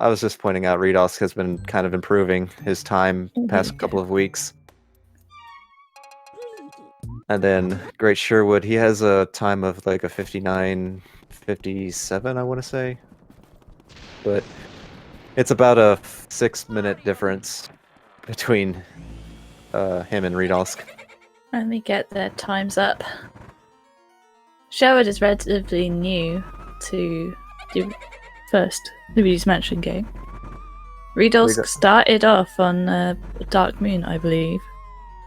I was just pointing out Riidolsk has been kind of improving his time past couple of weeks. And then Great Sherwood, he has a time of like a 59:57, I want to say. But it's about a 6-minute difference between him and Riidolsk. Let me get their times up. Sherwood is relatively new to the first Luigi's Mansion game. Riidolsk started off on Dark Moon, I believe.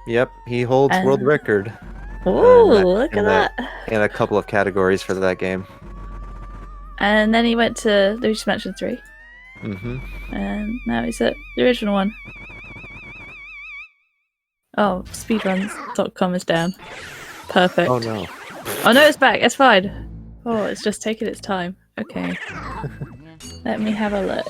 Yep, he holds world record. Oh, look at that! In a couple of categories for that game. And then he went to Luigi's Mansion 3. Mm-hmm. And now he's at the original one. Oh, speedruns.com is down. Perfect. Oh no. Oh no, it's back. It's fine. Oh, it's just taking its time. Okay. Let me have a look.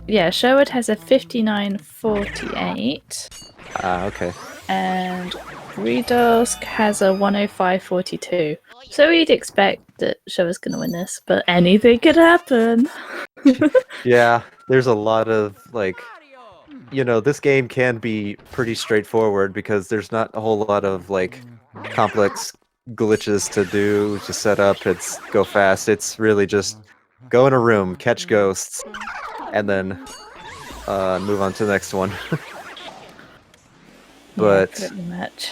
Yeah, Sherwood has a 59:48. Okay. And Riidolsk has a 105:42. So we'd expect that Sherwood's gonna win this, but anything could happen. Yeah, there's a lot of, like, you know, this game can be pretty straightforward because there's not a whole lot of, like, complex glitches to do, to set up, it's go fast. It's really just go in a room, catch ghosts, and then move on to the next one. But yeah, pretty much.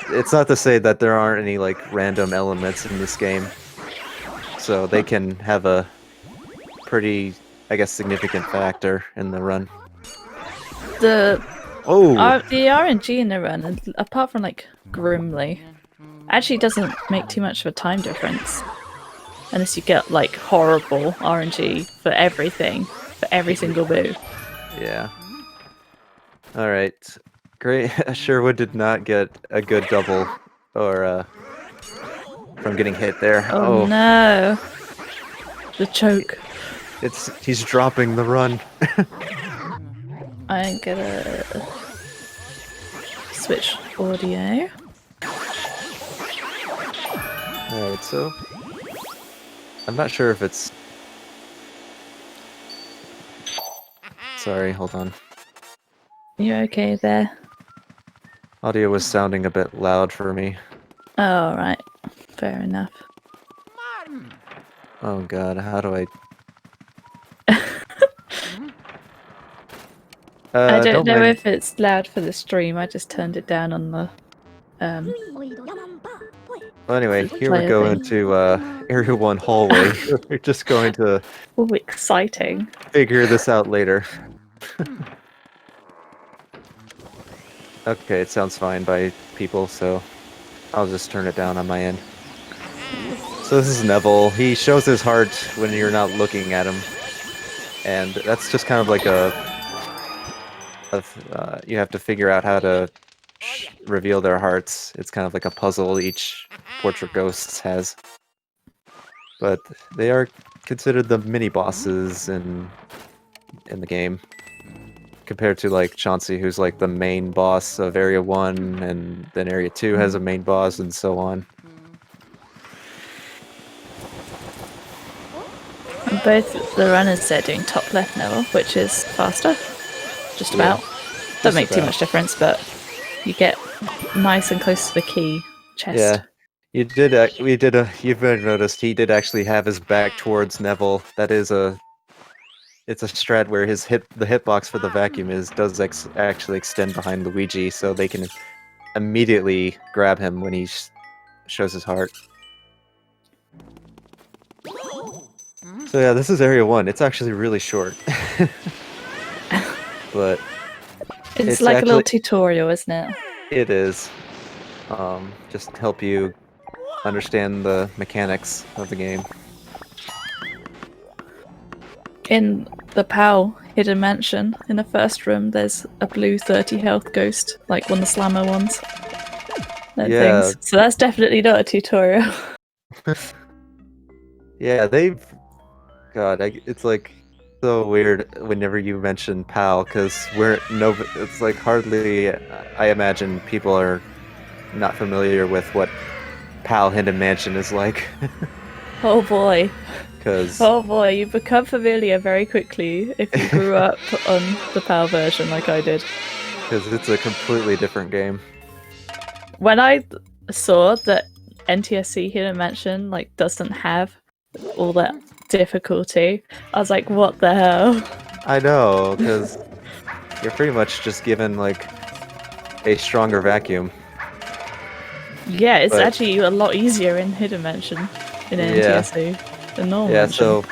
It's not to say that there aren't any, like, random elements in this game. So they can have a pretty, I guess, significant factor in the run. The RNG in the run, apart from like Grimly, actually doesn't make too much of a time difference. Unless you get like horrible RNG for everything, for every single move. Yeah. Alright. Great. Sherwood did not get a good double or from getting hit there. Oh no. The choke. He's dropping the run. I'm gonna switch audio. Alright, so I'm not sure if it's... Sorry, hold on. You okay there? Audio was sounding a bit loud for me. Oh, right. Fair enough. Oh god, how do I... I don't know if it's loud for the stream, I just turned it down on the... Well, anyway, here we go into Area 1 hallway. We're just going to... Oh, exciting. Figure this out later. Okay, it sounds fine by people, so I'll just turn it down on my end. So this is Neville. He shows his heart when you're not looking at him. And that's just kind of like you have to figure out how to reveal their hearts. It's kind of like a puzzle each Portrait Ghosts has. But they are considered the mini-bosses in the game. Compared to, like, Chauncey, who's, like, the main boss of Area 1, and then Area 2 has a main boss, and so on. Both the runners are doing top left now, which is faster. Just about. Doesn't make too much difference, but you get nice and close to the key chest. Yeah. You've noticed he did actually have his back towards Neville. That is it's a strat where the hitbox for the vacuum does actually extend behind Luigi, so they can immediately grab him when he shows his heart. So yeah, this is Area 1. It's actually really short. But it's like a little tutorial, isn't it? It is. Just to help you understand the mechanics of the game. In the PAL Hidden Mansion, in the first room, there's a blue 30 health ghost, like one of the slammer ones. Things. So that's definitely not a tutorial. Yeah, God, it's like so weird whenever you mention PAL, because it's like hardly, I imagine people are not familiar with what PAL Hidden Mansion is like. Oh boy. Because Oh boy, you become familiar very quickly if you grew up on the PAL version like I did. it's a completely different game. When I saw that NTSC Hidden Mansion like doesn't have all that difficulty, I was like, what the hell? I know, because you're pretty much just given like a stronger vacuum. Yeah, it's But actually a lot easier in Hidden Mansion in an yeah, NTSC than normal yeah. mansion. So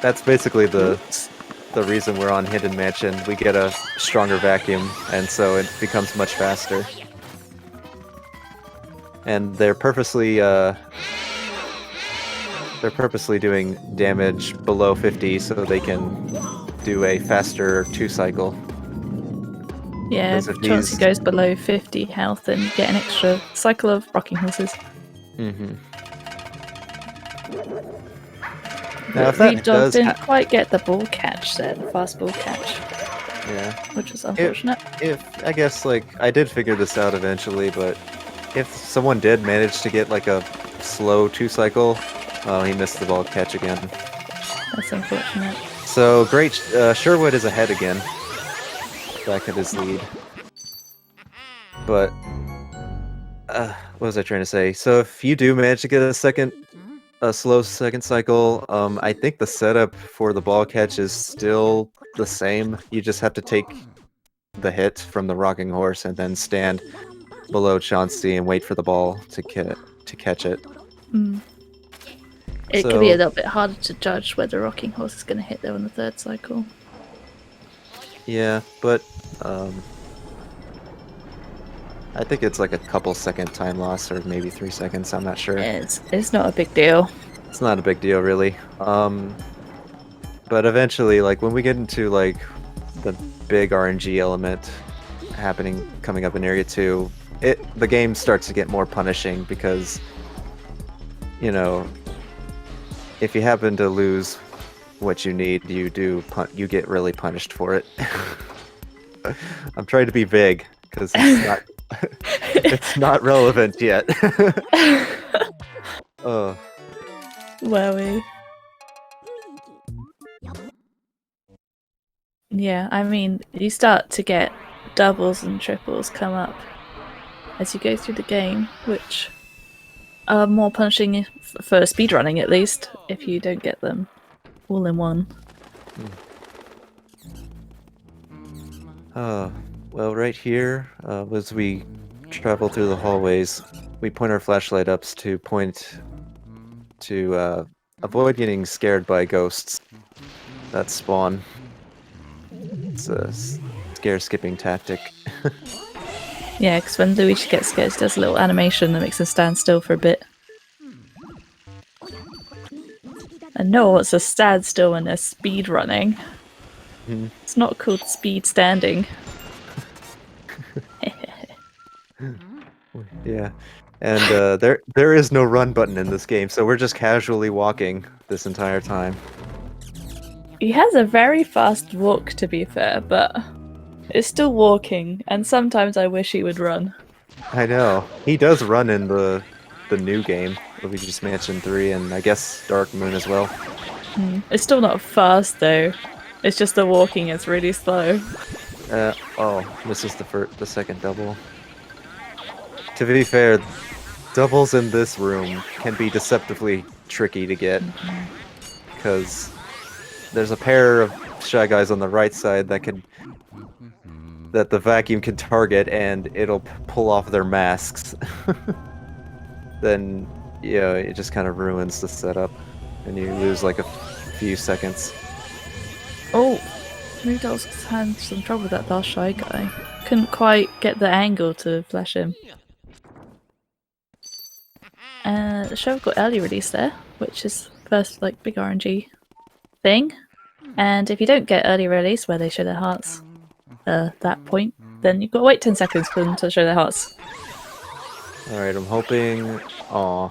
that's basically Oops. the reason we're on Hidden Mansion. We get a stronger vacuum, and so it becomes much faster. And they're purposely doing damage below 50 so they can do a faster 2-cycle. Yeah, Because if if Chauncey these, goes below 50 health, then you get an extra cycle of rocking horses. now But if that Riidolsk does, didn't quite get the ball catch there, the fast ball catch, yeah, which was unfortunate. if I guess like I did figure this out eventually, but if someone did manage to get like a slow 2-cycle, oh, he missed the ball catch again. That's unfortunate. So great, Sherwood is ahead again, back at his lead. But what was I trying to say? So if you do manage to get a slow second cycle, I think the setup for the ball catch is still the same. You just have to take the hit from the rocking horse and then stand below Chauncey and wait for the ball to catch it. It could be a little bit harder to judge whether rocking horse is going to hit there on the third cycle. Yeah, but I think it's like a couple second time loss, or maybe 3 seconds. I'm not sure. It's not a big deal. It's not a big deal, really. But eventually, like when we get into like the big RNG element coming up in Area 2, the game starts to get more punishing because, you know, if you happen to lose what you need, you get really punished for it. I'm trying to be vague because it's not it's not relevant yet. Oh. Wowie. Yeah, I mean, you start to get doubles and triples come up as you go through the game, which are more punishing for speedrunning at least, if you don't get them all in one. Well, right here, as we travel through the hallways, we point our flashlight ups to avoid getting scared by ghosts that spawn. It's a scare skipping tactic. Yeah, because when Luigi gets scared, he does a little animation that makes him stand still for a bit. And no one wants to stand still when they're speed running. It's not called speed standing. Yeah, and there is no run button in this game, so we're just casually walking this entire time. He has a very fast walk, to be fair, but it's still walking, and sometimes I wish he would run. I know. He does run in the new game, Luigi's Mansion 3, and I guess Dark Moon as well. It's still not fast, though. It's just the walking is really slow. Oh, this is the second double. To be fair, doubles in this room can be deceptively tricky to get, because there's a pair of Shy Guys on the right side that the vacuum can target, and it'll pull off their masks. Then, yeah, it just kind of ruins the setup, and you lose like a few seconds. Oh, Riidolsk's had some trouble with that last Shy Guy. Couldn't quite get the angle to flash him. The show got early release there, which is first like big RNG thing. And if you don't get early release where they show their hearts that point, then you've got to wait 10 seconds for them to show their hearts. Alright, I'm hoping... Aw,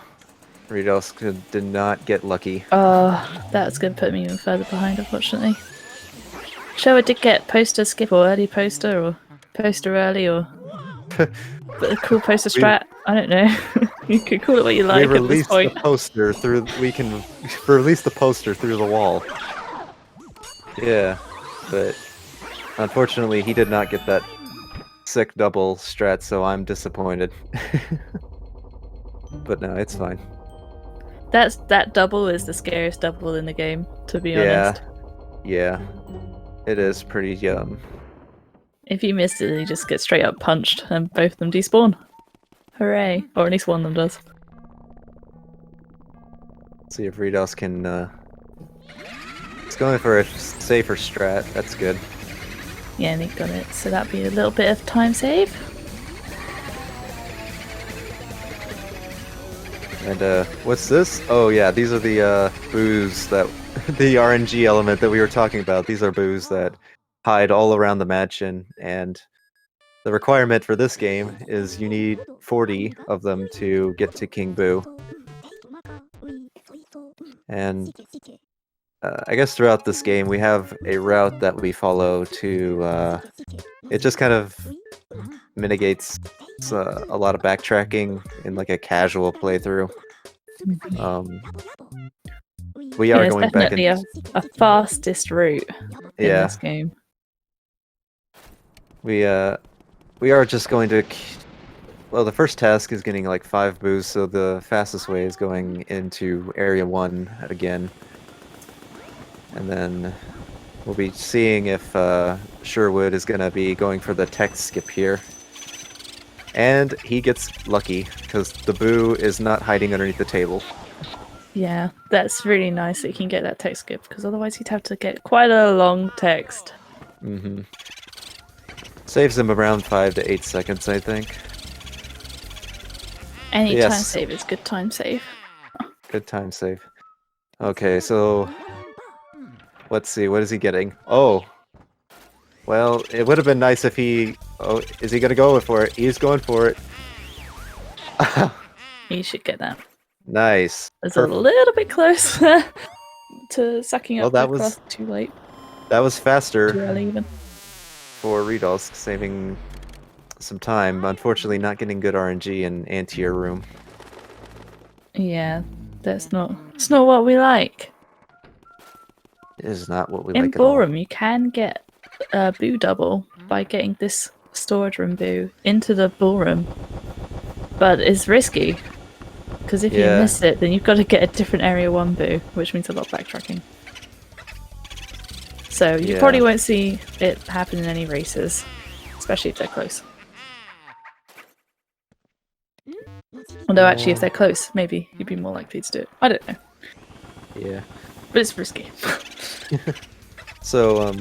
Riidolsk did not get lucky. That's going to put me even further behind, unfortunately. Show I did get poster skip or early poster or poster early or a cool poster strat. I don't know. You can call it what you like We at this released the point. poster through. We can release the poster through the wall. Yeah, but unfortunately, he did not get that sick double strat, so I'm disappointed. But no, it's fine. That double is the scariest double in the game, to be honest. Yeah, it is pretty If you miss it, you just get straight up punched, and both of them despawn. Hooray! Or at least one of them does. See if Riidolsk can. It's going for a safer strat. That's good. Yeah, and he got it. So that'd be a little bit of time save. And what's this? Oh yeah, these are the boos that the RNG element that we were talking about. These are boos that hide all around the mansion, and the requirement for this game is you need 40 of them to get to King Boo. And I guess throughout this game we have a route that we follow to it just kind of mitigates a lot of backtracking in like a casual playthrough. We are it's going back definitely a fastest route in this game. We are just going to. Well, the first task is getting like 5 boos, so the fastest way is going into Area 1 again. And then we'll be seeing if Sherwood is going to be going for the tech skip here. And he gets lucky, because the boo is not hiding underneath the table. Yeah, that's really nice that he can get that text skip, because otherwise he'd have to get quite a long text. Mm-hmm. Saves him around 5 to 8 seconds, I think. Any time save is good time save. Good time save. Okay, so let's see, what is he getting? Oh! Well, it would have been nice if he... Oh, is he gonna go for it? He's going for it. He should get that. Nice. It's a little bit close to sucking up the cross too late. That was faster. Too early even. For Riidolsk, saving some time. Unfortunately, not getting good RNG in anti-air room. Yeah, it's not what we like. It is not what we like in at all. ballroom, you can get a boo double by getting this storage room boo into the ballroom, but it's risky because if you miss it, then you've got to get a different area 1 boo, which means a lot of backtracking. So you probably won't see it happen in any races, especially if they're close. Although actually, if they're close, maybe you'd be more likely to do it. I don't know. Yeah. But it's risky. So,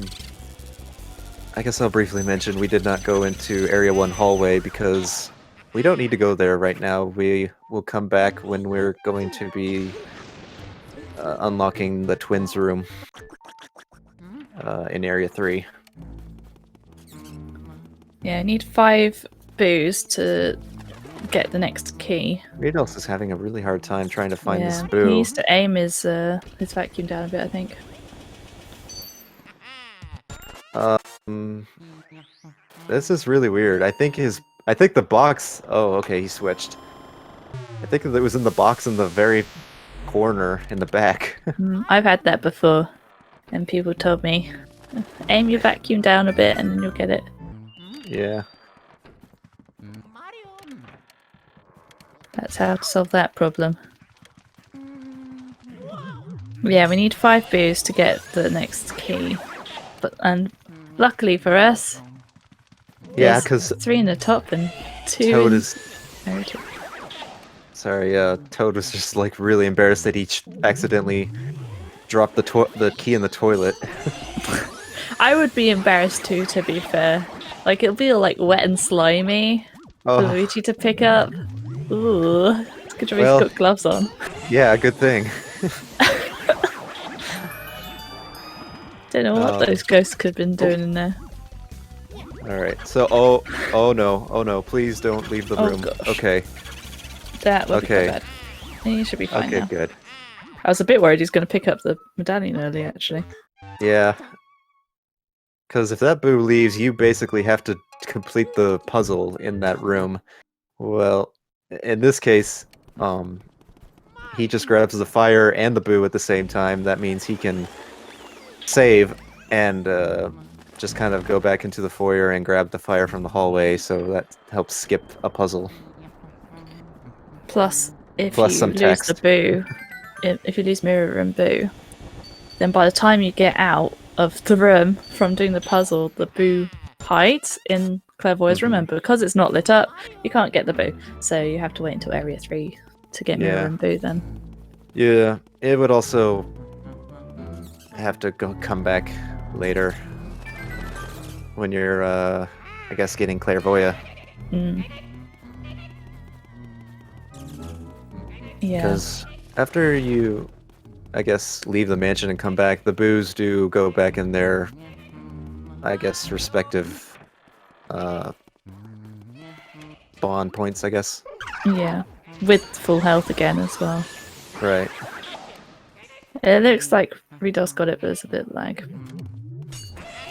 I guess I'll briefly mention we did not go into Area 1 hallway because we don't need to go there right now. We will come back when we're going to be unlocking the twins room in Area 3. Yeah, I need 5 boos to get the next key. Riidolsk is having a really hard time trying to find this boo. He needs to aim his vacuum down a bit, I think. This is really weird. I think the box... Oh, okay, he switched. I think it was in the box in the very corner in the back. I've had that before, and people told me, aim your vacuum down a bit and then you'll get it. Yeah. That's how to solve that problem. Yeah, we need 5 boos to get the next key. And luckily for us, because 3 in the top and 2 Toad in... Sorry, Toad was just like really embarrassed that he accidentally dropped the key in the toilet. I would be embarrassed too, to be fair. Like, it'll be like wet and slimy for Luigi to pick up. Ooh, it's good job he's got gloves on. Yeah, good thing. Don't know what those ghosts could have been doing in there. Alright, so, oh no, please don't leave the room. Gosh. Okay. That would be quite bad. He should be fine now. Okay, good. I was a bit worried he's going to pick up the medallion early, actually. Yeah. Because if that boo leaves, you basically have to complete the puzzle in that room. Well, in this case, he just grabs the fire and the boo at the same time. That means he can save and just kind of go back into the foyer and grab the fire from the hallway, so that helps skip a puzzle. Plus, if Plus you some lose text. the boo, if you lose mirror and boo, then by the time you get out of the room from doing the puzzle, the boo hides in Clairvoyant's room, and because it's not lit up, you can't get the boo. So you have to wait until Area 3 to get mirror and boo then. Yeah, it would also have to come back later when you're, I guess, getting Clairvoyant. Yeah. Because after you, I guess, leave the mansion and come back, the boos do go back in their, I guess, respective spawn points, I guess. Yeah. With full health again as well. Right. It looks like Riidolsk got it, but it's a bit lag.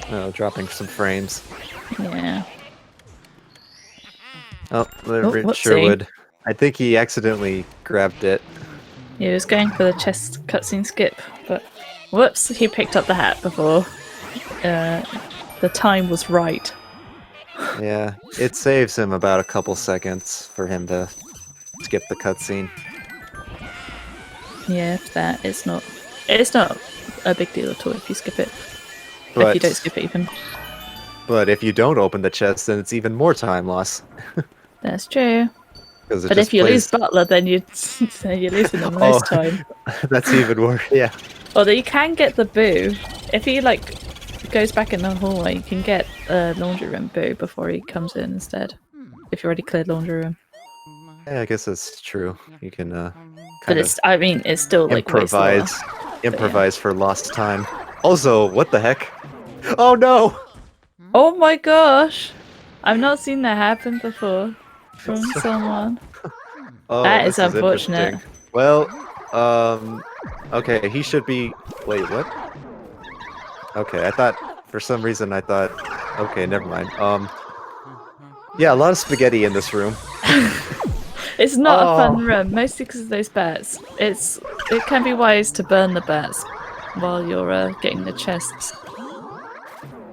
Oh, dropping some frames. Yeah. Oh, whoopsie. Sherwood. I think he accidentally grabbed it. He was going for the chest cutscene skip, but whoops, he picked up the hat before the time was right. Yeah, it saves him about a couple seconds for him to skip the cutscene. Yeah, if that, it's not a big deal at all if you skip it. But, if you don't skip it even. But if you don't open the chest, then it's even more time loss. That's true. But if you lose Butler, then you're losing the most time. That's even worse, yeah. Although you can get the boo. If he, like, goes back in the hallway, you can get a laundry room boo before he comes in instead. If you already cleared laundry room. Yeah, I guess that's true. You can, but it's still, like, improvise for lost time. Also, what the heck? Oh no! Oh my gosh! I've not seen that happen before from someone. Oh, that is unfortunate. Well, okay, he should be... Wait, what? Okay, for some reason I thought... Okay, never mind. Yeah, a lot of spaghetti in this room. It's not a fun room, mostly because of those bats. It can be wise to burn the bats while you're getting the chests.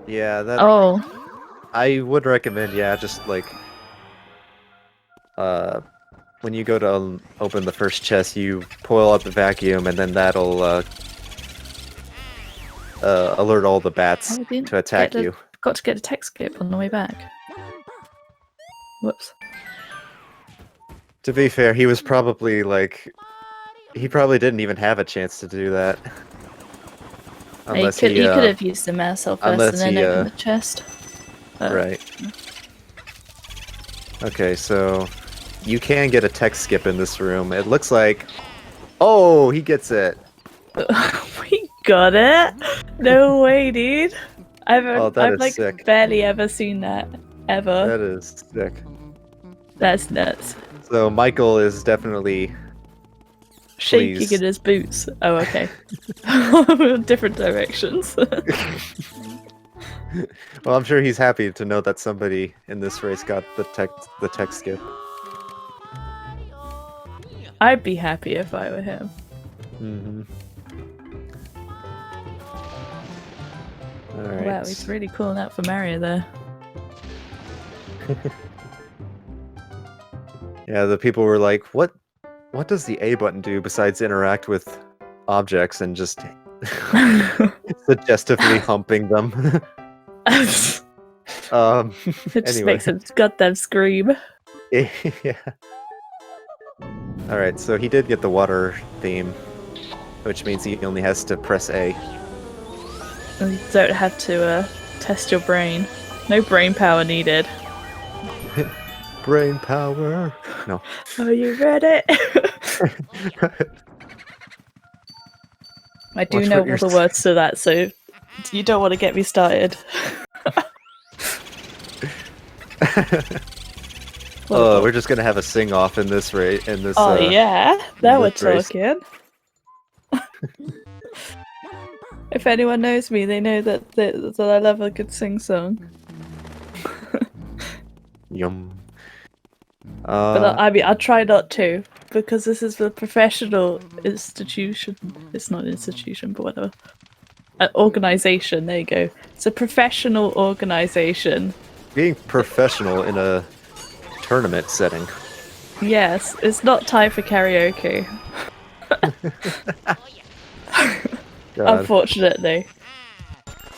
Yeah, that... Oh. I would recommend, yeah, just like... when you go to open the first chest, you pull out the vacuum, and then that'll alert all the bats to attack you. Got to get a text skip on the way back. Whoops. To be fair, he was probably like... He probably didn't even have a chance to do that. Unless he could have used the mouse first and then opened the chest. Right. Okay, so... You can get a text skip in this room. It looks like... Oh, he gets it! We got it? No way, dude. I've like sick. barely ever seen that. Ever. That is sick. That's nuts. So Michael is definitely... shaking in his boots. Oh, okay. Different directions. Well, I'm sure he's happy to know that somebody in this race got the text skip. I'd be happy if I were him. Mm-hmm. All right. Wow, he's really calling out for Mario there. Yeah, the people were like, "What does the A button do besides interact with objects and just suggestively humping them?" It just makes him goddamn scream. Yeah. Alright, so he did get the water theme, which means he only has to press A. And you don't have to test your brain. No brain power needed. Brain power! No. Are you ready? I do know all the words to that, so you don't want to get me started. Oh, we're just gonna have a sing-off in this race. Oh yeah, now we're talking. If anyone knows me, they know that I love a good sing-song. Yum. But I mean, I'll try not to. because this is the professional institution. It's not an institution, but whatever. An organization. There you go. It's a professional organization. Being professional in a tournament setting. Yes, it's not time for karaoke. God. Unfortunately.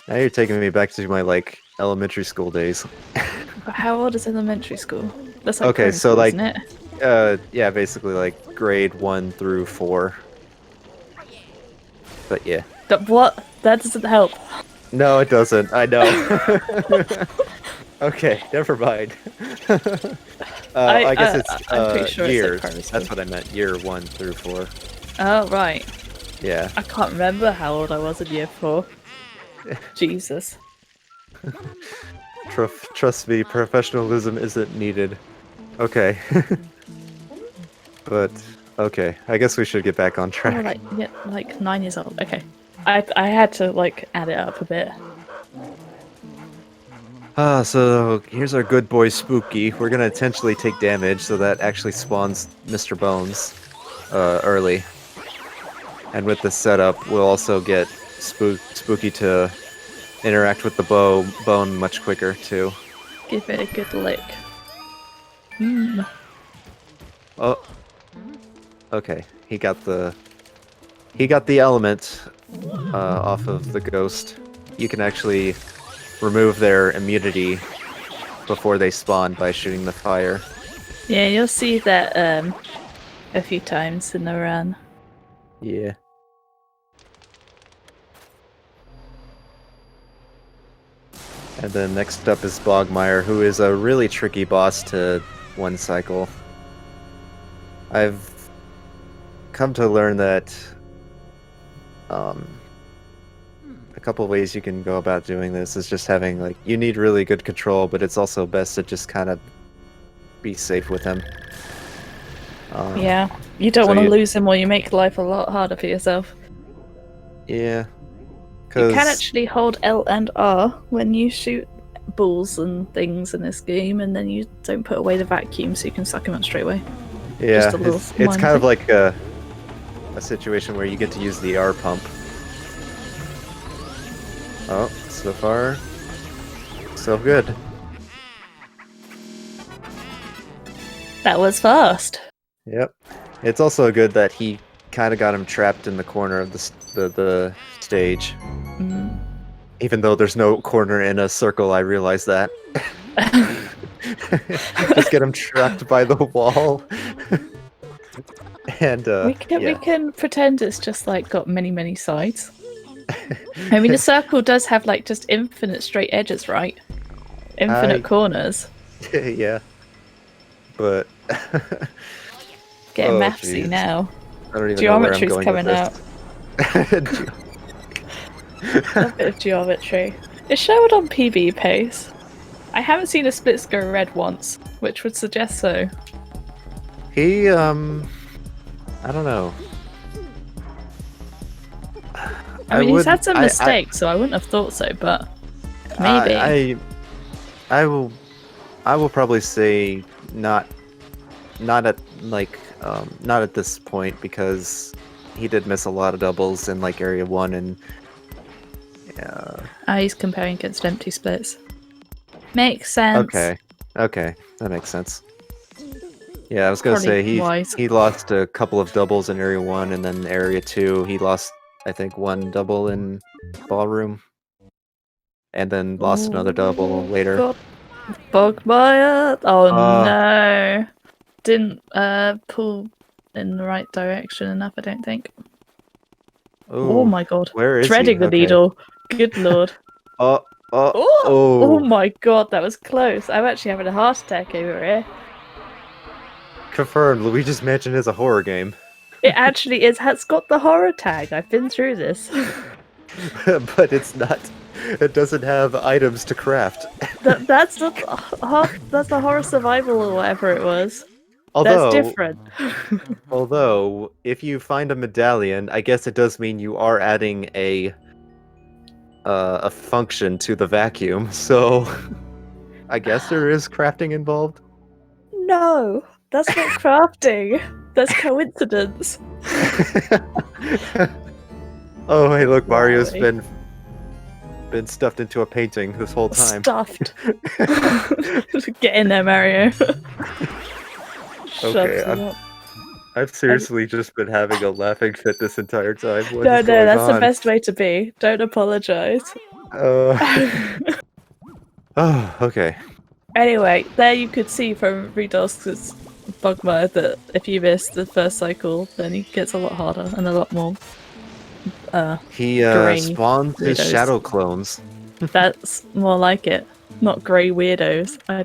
Now you're taking me back to my like elementary school days. But how old is elementary school? That's like Okay, primary so school, like, isn't it? yeah, basically like grade 1 through 4. But yeah. What? That doesn't help. No, it doesn't. I know. Okay, never mind. I guess it's I'm pretty sure years. it's like primary school. That's what I meant. Year 1 through 4. Oh, right. Yeah. I can't remember how old I was in year 4. Jesus. Trust me, professionalism isn't needed. Okay. But okay, I guess we should get back on track. Oh, like 9 years old. Okay. I had to like add it up a bit. So here's our good boy Spooky. We're gonna intentionally take damage, so that actually spawns Mr. Bones early. And with this setup, we'll also get Spooky to interact with the bone much quicker too. Give it a good lick. Hmm. Oh. Okay, he got the element off of the ghost. You can actually remove their immunity before they spawn by shooting the fire. Yeah, you'll see that a few times in the run. Yeah. And then next up is Bogmire, who is a really tricky boss to one cycle. I've come to learn that a couple of ways you can go about doing this is just having, like, you need really good control, but it's also best to just kind of be safe with him. Yeah, you don't want to lose him or you make life a lot harder for yourself. Yeah. You can actually hold L and R when you shoot balls and things in this game, and then you don't put away the vacuum so you can suck him up straight away. Yeah, it's kind of like a situation where you get to use the R pump. Oh, so far, so good. That was fast. Yep. It's also good that he kind of got him trapped in the corner of the stage. Mm. Even though there's no corner in a circle, I realize that. Just get him trapped by the wall. And we can pretend it's just like got many sides. I mean, the circle does have like just infinite straight edges, right? Infinite corners. Yeah. But getting mathsy now. I don't even Geometry's know where I'm going coming out. A bit of geometry. It's showed on PB pace. I haven't seen a splits go red once, which would suggest so. He, I don't know. I mean, he's had some mistakes, so I wouldn't have thought so, but maybe. I will probably say not at not at this point, because he did miss a lot of doubles in like area 1 and he's comparing against empty splits. Makes sense. Okay, that makes sense. Yeah, I was gonna say he lost a couple of doubles in area 1, and then area 2 he lost, I think, 1 double in ballroom, and then lost another double later. God. Bogmire! Oh no! Didn't pull in the right direction enough, I don't think. Oh my god! Where is Treading the needle. Good lord! Oh my god, that was close. I'm actually having a heart attack over here. Confirmed. Luigi's Mansion is a horror game. It actually is. It's got the horror tag. I've been through this. But it's not. It doesn't have items to craft. That's the horror survival or whatever it was. Although, that's different. Although, if you find a medallion, I guess it does mean you are adding a function to the vacuum. So, I guess there is crafting involved. No, that's not crafting. That's coincidence. Oh, hey, look, Mario's Wowie. been stuffed into a painting this whole time. Stuffed. Get in there, Mario. Okay, Shoves it up. I've seriously just been having a laughing fit this entire time. What No, is going that's the on? best way to be. Don't apologize. Oh, okay. Anyway, there you could see from Riidolsk's Bugma that if you miss the first cycle, then it gets a lot harder and a lot more He grey spawns his weirdos. shadow clones. That's more like it. Not grey weirdos. I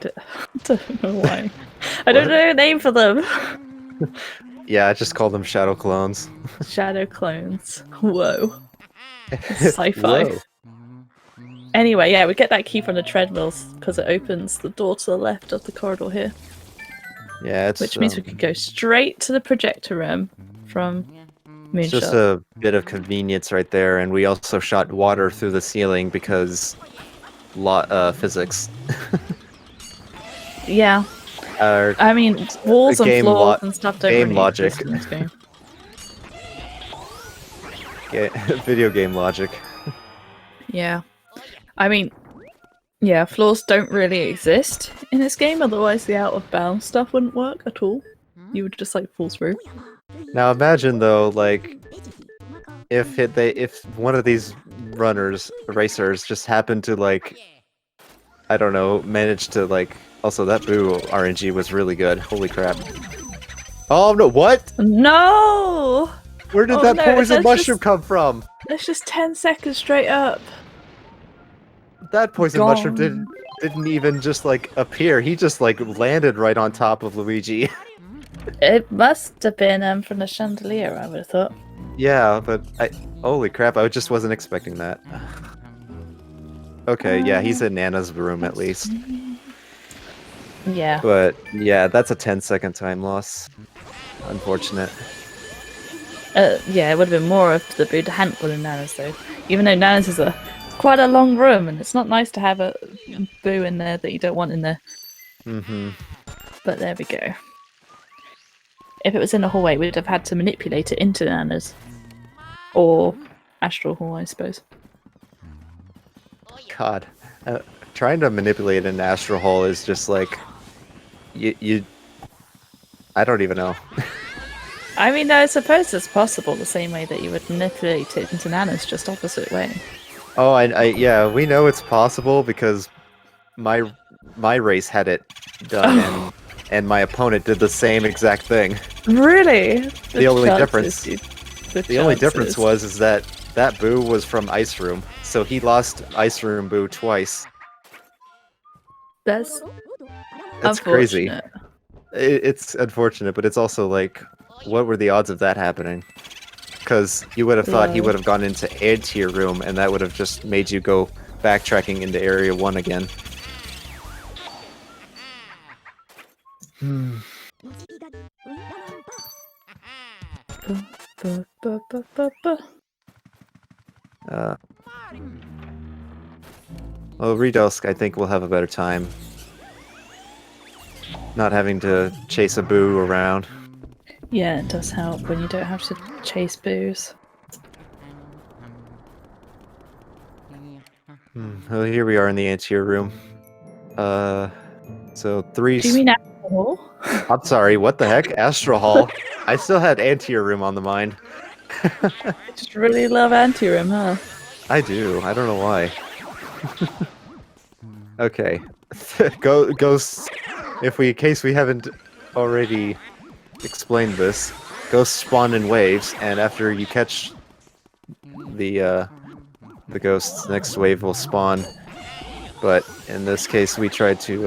don't know why. I don't know a name for them. Yeah, I just call them shadow clones. Shadow clones. Whoa. Sci-fi. Whoa. Anyway, yeah, we get that key from the treadmills because it opens the door to the left of the corridor here. Yeah, it's Which means we could go straight to the projector room from it's just Moonshot. a bit of convenience right there, and we also shot water through the ceiling because physics. Yeah. Or I mean, walls and game floors and stuff don't game really logic. exist in this game. Video game logic. Yeah. I mean, yeah, floors don't really exist in this game, otherwise the out-of-bounds stuff wouldn't work at all. You would just, like, fall through. Now imagine though, like, if one of these racers just happened to, like, I don't know, manage to, like, also that Boo RNG was really good. Holy crap. Oh no, what? No! Where did Oh, that no, poison that's mushroom just- come from? That's just 10 seconds straight up. That poison mushroom Gone. didn't even just, like, appear. He just, like, landed right on top of Luigi. It must have been from the chandelier, I would have thought. Yeah, but holy crap, I just wasn't expecting that. Okay, yeah, he's in Nana's room at least. Yeah. But yeah, that's a 10-second time loss. Unfortunate. Yeah, it would have been more if the Buddha hadn't gone in Nana's though. Even though Nana's is quite a long room, and it's not nice to have a Boo in there that you don't want in there. Mm-hmm. But there we go. If it was in a hallway, we'd have had to manipulate it into Nana's. Or Astral Hall, I suppose. God. Trying to manipulate an Astral Hall is just like... You... I don't even know. I mean, I suppose it's possible the same way that you would manipulate it into Nana's, just opposite way. Oh, yeah, we know it's possible because my race had it done, and my opponent did the same exact thing. Really? The only difference was that Boo was from Ice Room, so he lost Ice Room Boo twice. That's crazy. unfortunate. It's unfortunate, but it's also like, what were the odds of that happening? Because you would have thought he would have gone into Antier Room, and that would have just made you go backtracking into Area 1 again. Well, Riidolsk, I think we'll have a better time. Not having to chase a Boo around. Yeah, it does help when you don't have to chase Boos. Well, here we are in the Antier Room. So 3... Do you mean Astral Hall? I'm sorry, what the heck? Astral Hall? I still had Antier Room on the mind. I just really love Anti-Room, huh? I do. I don't know why. Okay. Ghosts. In case we haven't already explained this, ghosts spawn in waves, and after you catch the ghosts, next wave will spawn. But in this case, we tried to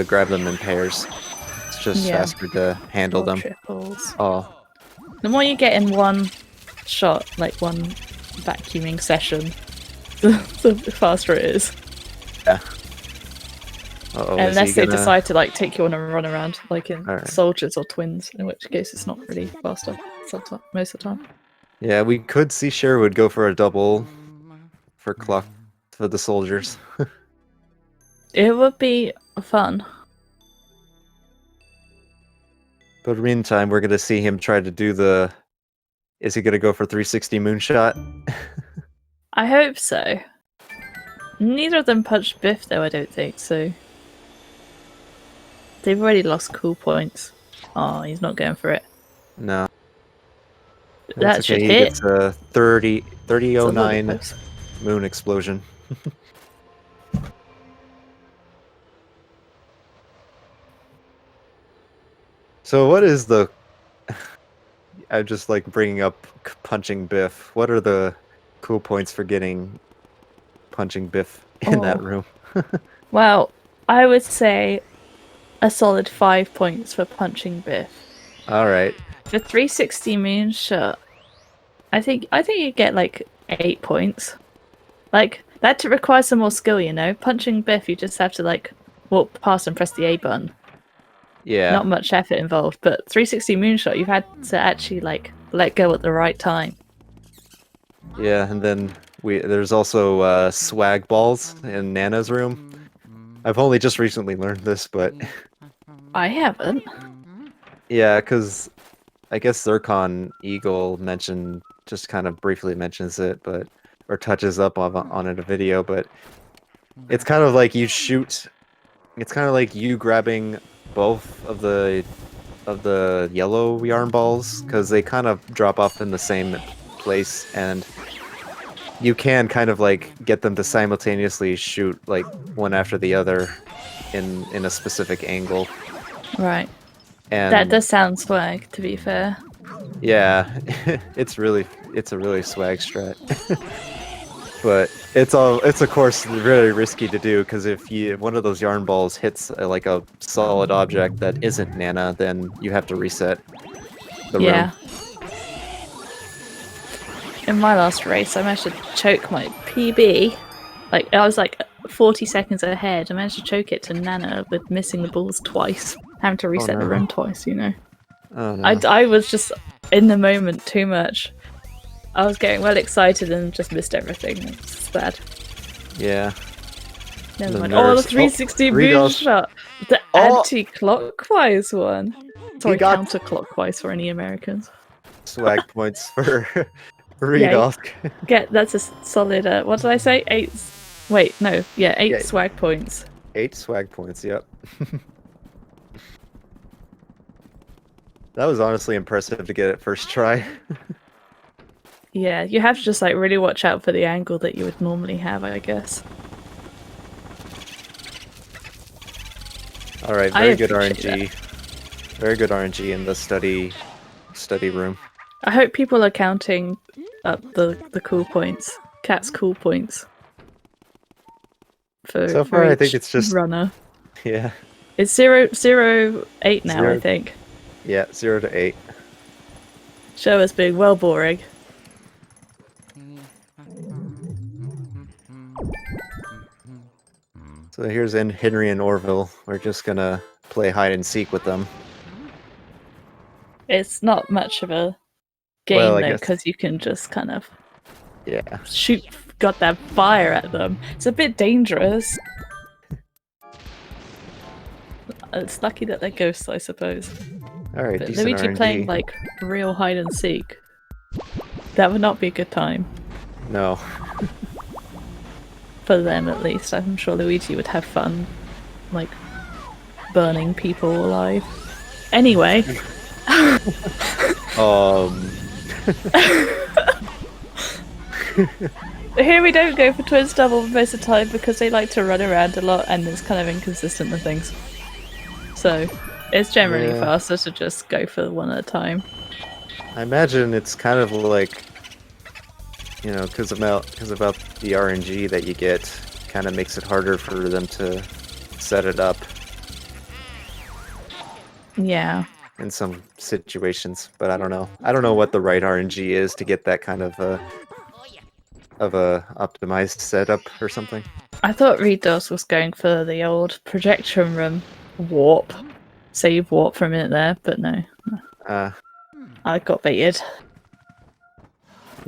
grab them in pairs. It's just faster to handle them. Triples. Oh. The more you get in one shot, like one vacuuming session, the faster it is. Yeah. Uh-oh, unless they decide to like take you on a run around, like in Alright. Soldiers or Twins, in which case it's not really faster most of the time. Yeah, we could see Sherwood go for a double for the soldiers. It would be fun. But meantime, we're gonna see him try to do the. Is he gonna go for 360 moonshot? I hope so. Neither of them punched Biff, though. I don't think so. They've already lost cool points. Oh, he's not going for it. No. That That's should okay. He hit. gets a 3009 close. moon explosion. So what is the... I'm just like bringing up punching Biff. What are the cool points for getting punching Biff in that room? Well, I would say a solid 5 points for punching Biff. All right. For 360 moonshot, I think you get like 8 points. Like that requires some more skill, you know. Punching Biff, you just have to like walk past and press the A button. Yeah. Not much effort involved, but 360 moonshot, you've had to actually like let go at the right time. Yeah, and then there's also swag balls in Nana's room. I've only just recently learned this, but I haven't. yeah, because I guess Zircon Eagle just kind of briefly mentions it, but or touches up on it in a video, but it's kind of like you shoot. It's kind of like you grabbing both of the yellow yarn balls because they kind of drop off in the same place, and you can kind of like get them to simultaneously shoot like one after the other in a specific angle. Right. And that does sound swag, to be fair. Yeah, it's a really swag strat. But it's of course really risky to do because if one of those yarn balls hits like a solid object that isn't Nana, then you have to reset the room. In my last race, I managed to choke my PB. Like I was like 40 seconds ahead. I managed to choke it to Nana with missing the balls twice, having to reset the run twice. You know. Oh, no. I was just in the moment too much. I was getting well excited and just missed everything. It was bad. Yeah. Never mind. Oh, the 360 moonshot! The anti-clockwise one. Sorry, counterclockwise for any Americans. Swag points for Riidolsk. That's a solid. What did I say? 8. Wait, no. Yeah, 8 swag points. 8 swag points. Yep. That was honestly impressive to get it first try. Yeah, you have to just like really watch out for the angle that you would normally have, I guess. All right, very good RNG. Very good RNG in the study room. I hope people are counting up the cool points. Cat's cool points. So far, I think it's just runner. Yeah. It's 0-8 now, I think. Yeah, 0 to 8. Show us being well boring. So here's Henry and Orville. We're just gonna play hide and seek with them. It's not much of a game though, because you can just kind of shoot goddamn fire at them. It's a bit dangerous. It's lucky that they're ghosts, I suppose. Alright, but decent Luigi RNG. playing like real hide and seek. That would not be a good time. No. For them at least. I'm sure Luigi would have fun like burning people alive. Anyway. Here we don't go for twins double most of the time because they like to run around a lot and it's kind of inconsistent with things. So it's generally faster to just go for one at a time. I imagine it's kind of like, you know, because about the RNG that you get, kind of makes it harder for them to set it up. Yeah. In some situations, but I don't know. I don't know what the right RNG is to get that kind of a optimized setup or something. I thought Riidolsk was going for the old projection room warp. So you've warped for a minute there, but no. I got baited.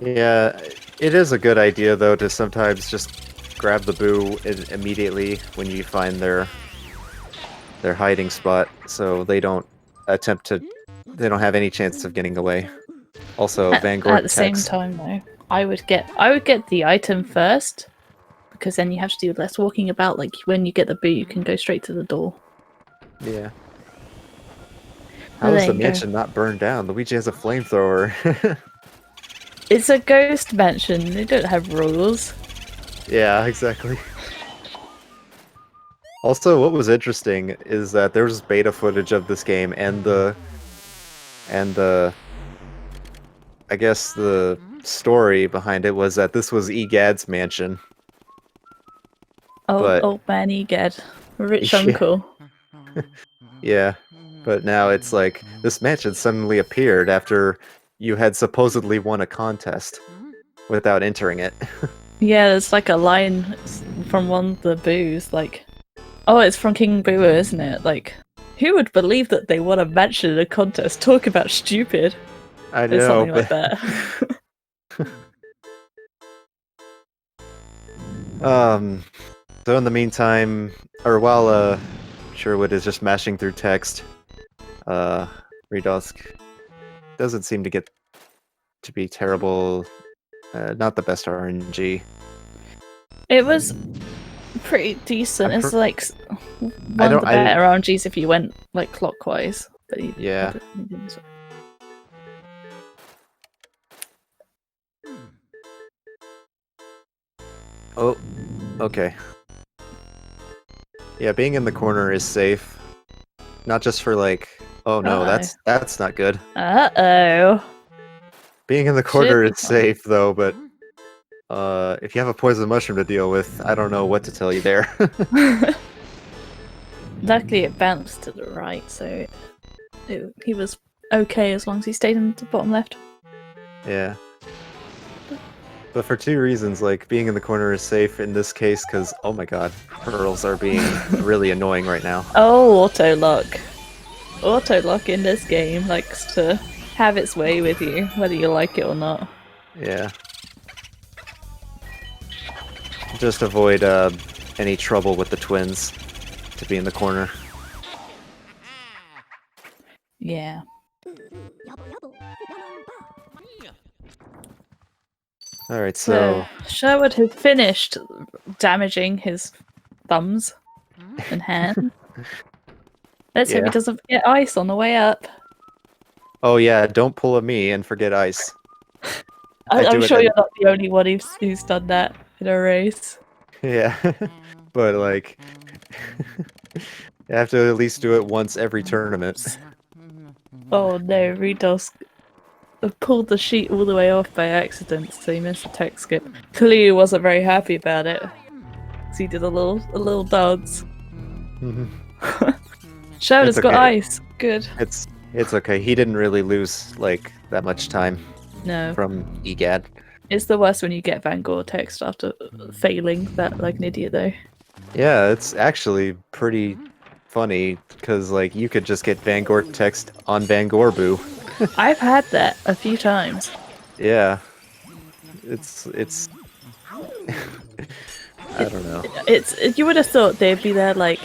Yeah, it is a good idea though to sometimes just grab the boo immediately when you find their hiding spot, so they don't attempt to they don't have any chance of getting away. Also, At Vanguard the same text. time, though, I would get the item first, because then you have to do less walking about. Like when you get the boo, you can go straight to the door. Yeah. Well, How is there the you go. mansion not burned down? Luigi has a flamethrower. It's a ghost mansion. They don't have rules. Yeah, exactly. Also, what was interesting is that there was beta footage of this game and the I guess the story behind it was that this was Egad's mansion. Oh, But old man Egad, rich yeah, uncle. yeah. But now it's like this mansion suddenly appeared after you had supposedly won a contest without entering it. Yeah, there's like a line from one of the boos, like, oh, it's from King Boo, isn't it? Like, who would believe that they won a mansion in a contest? Talk about stupid. I There's know, something like but that. so in the meantime, or while Sherwood is just mashing through text, Riidolsk doesn't seem to get to be terrible. Not the best RNG. It was pretty decent. It's like I one of don't. the I better RNGs if you went like clockwise. But yeah. you didn't, so. Oh, okay. Yeah, being in the corner is safe. Not just for like, oh no, Uh-oh. that's not good. Uh-oh. Being in the Should corner be is fine. safe though, but if you have a poison mushroom to deal with, I don't know what to tell you there. Luckily, it bounced to the right, so he was okay as long as he stayed in the bottom left. Yeah. But for two reasons, like being in the corner is safe in this case because oh my god, pearls are being really annoying right now. Oh, auto lock. Auto lock in this game likes to have its way with you, whether you like it or not. Yeah. Just avoid any trouble with the twins to be in the corner. Yeah. Alright, so Sherwood has finished damaging his thumbs and hands. Let's hope he yeah. doesn't get ice on the way up. Oh yeah, don't pull a me and forget ice. I'm sure you're not the only one who's done that in a race. Yeah. But like you have to at least do it once every tournament. Oh no, Riidolsk pulled the sheet all the way off by accident, so he missed the text skip. Cleo wasn't very happy about it. So he did a little dance. Sherwood's got ice. Good. It's okay. He didn't really lose like that much time. No. From Egad. It's the worst when you get Vanguard text after failing that like an idiot though. Yeah, it's actually pretty funny because like you could just get Vanguard text on Vangorbu. I've had that a few times. Yeah. It's I don't know. You would have thought they'd be there like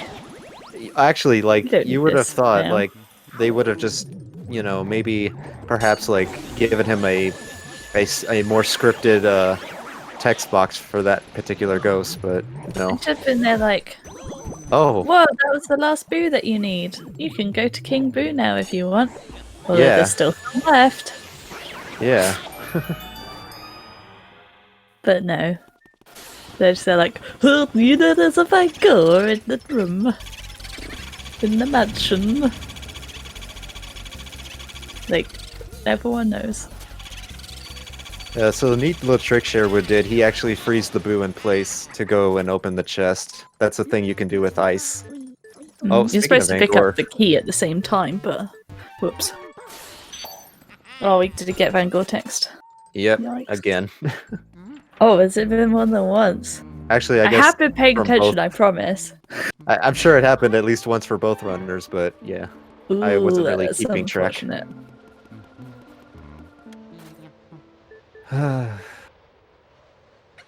actually like you would have this thought now. like they would have just, you know, maybe perhaps like given him a more scripted text box for that particular ghost, but no. It should have been there like, oh, whoa, that was the last boo that you need. You can go to King Boo now if you want. Although yeah, there's still some left. yeah. But no. They're just there like, oh, you know there's a Vanguard in the room. In the mansion. Like, everyone knows. So the neat little trick Sherwood did, he actually frees the boo in place to go and open the chest. That's a thing you can do with ice. Oh, You're supposed to pick up the key at the same time, but whoops. Oh, did he get Vanguard text? Yep, Yikes. again. Oh, has it been more than once? Actually, I I guess have been paying attention, both. I promise. I'm sure it happened at least once for both runners, but yeah. Ooh, I wasn't really that's keeping track. unfortunate.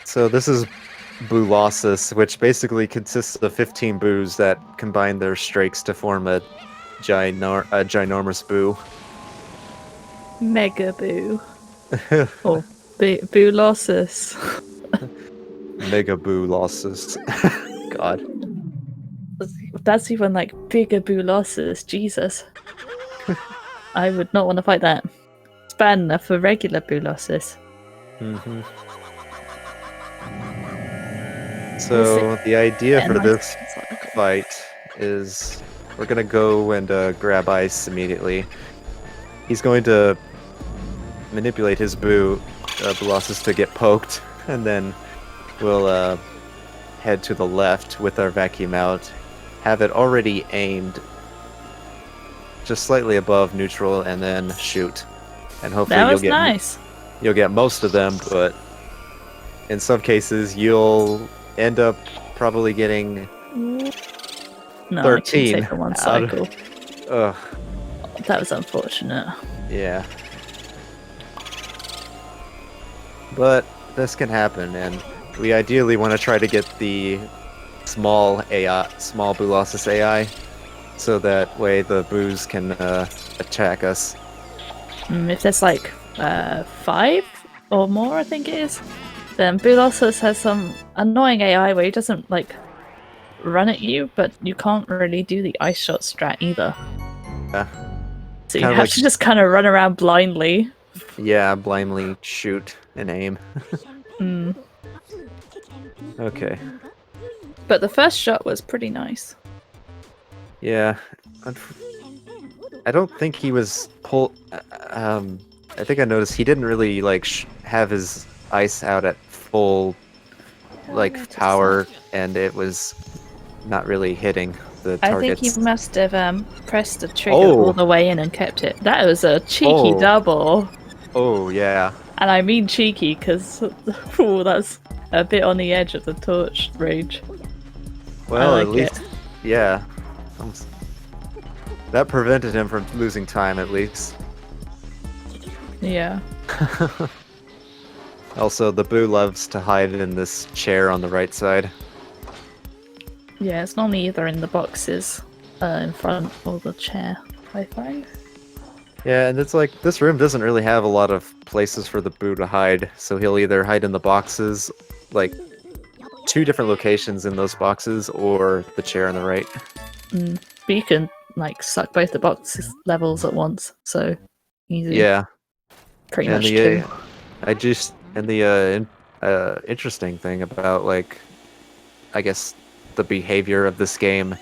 So this is Boolossus, which basically consists of 15 boos that combine their strakes to form a ginormous boo. Mega Boo. Or Boolossus. Mega Boo losses. God. That's even like bigger Boolossus. Jesus. I would not want to fight that. It's bad enough for regular Boolossus. Mm-hmm. So the idea for this fight is we're gonna go and grab ice immediately. He's going to manipulate his Boolossus to get poked, and then we'll head to the left with our vacuum out, have it already aimed just slightly above neutral, and then shoot. And hopefully That was nice. You'll get most of them, but in some cases you'll end up probably getting No, 13 I can take one out cycle. Ugh. That was unfortunate. Yeah. But this can happen, and we ideally want to try to get the small Boolossus AI, so that way the boos can attack us. If there's like 5 or more, I think it is, then Boolossus has some annoying AI where he doesn't like run at you, but you can't really do the ice shot strat either. Yeah. So you have to just kind of run around blindly. Yeah, blindly shoot and aim. Okay. But the first shot was pretty nice. Yeah. I don't think he was I think I noticed he didn't really like have his ice out at full like power, and it was not really hitting the targets. I think he must have pressed the trigger all the way in and kept it. That was a cheeky double. Oh yeah. And I mean cheeky because that's a bit on the edge of the torch range. Well, at least, yeah. That prevented him from losing time, at least. Yeah. Also, the Boo loves to hide in this chair on the right side. Yeah, it's normally either in the boxes in front or the chair, I find. Yeah, and it's like, this room doesn't really have a lot of places for the Boo to hide, so he'll either hide in the boxes, like 2 different locations in those boxes, or the chair on the right. But you can like suck both the boxes levels at once, so easy. Yeah. Pretty much two. Interesting thing about, like, I guess the behavior of this game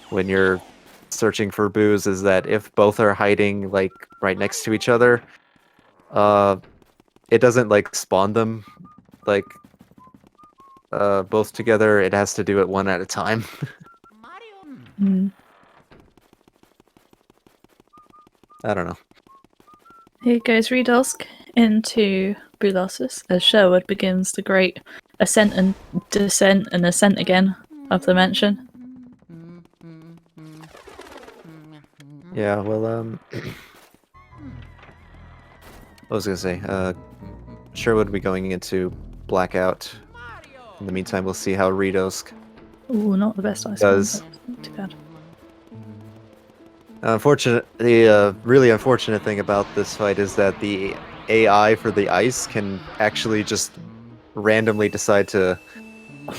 when you're searching for boos is that if both are hiding like right next to each other, it doesn't like spawn them like both together. It has to do it one at a time. I don't know. Here goes Riidolsk into Boolossus as Sherwood begins the great ascent and descent and ascent again of the mansion. Yeah, well, I was gonna say, Sherwood will be going into Blackout. In the meantime, we'll see how Riidolsk Ooh, not the best ice does. Not too bad. The really unfortunate thing about this fight is that the AI for the ice can actually just randomly decide to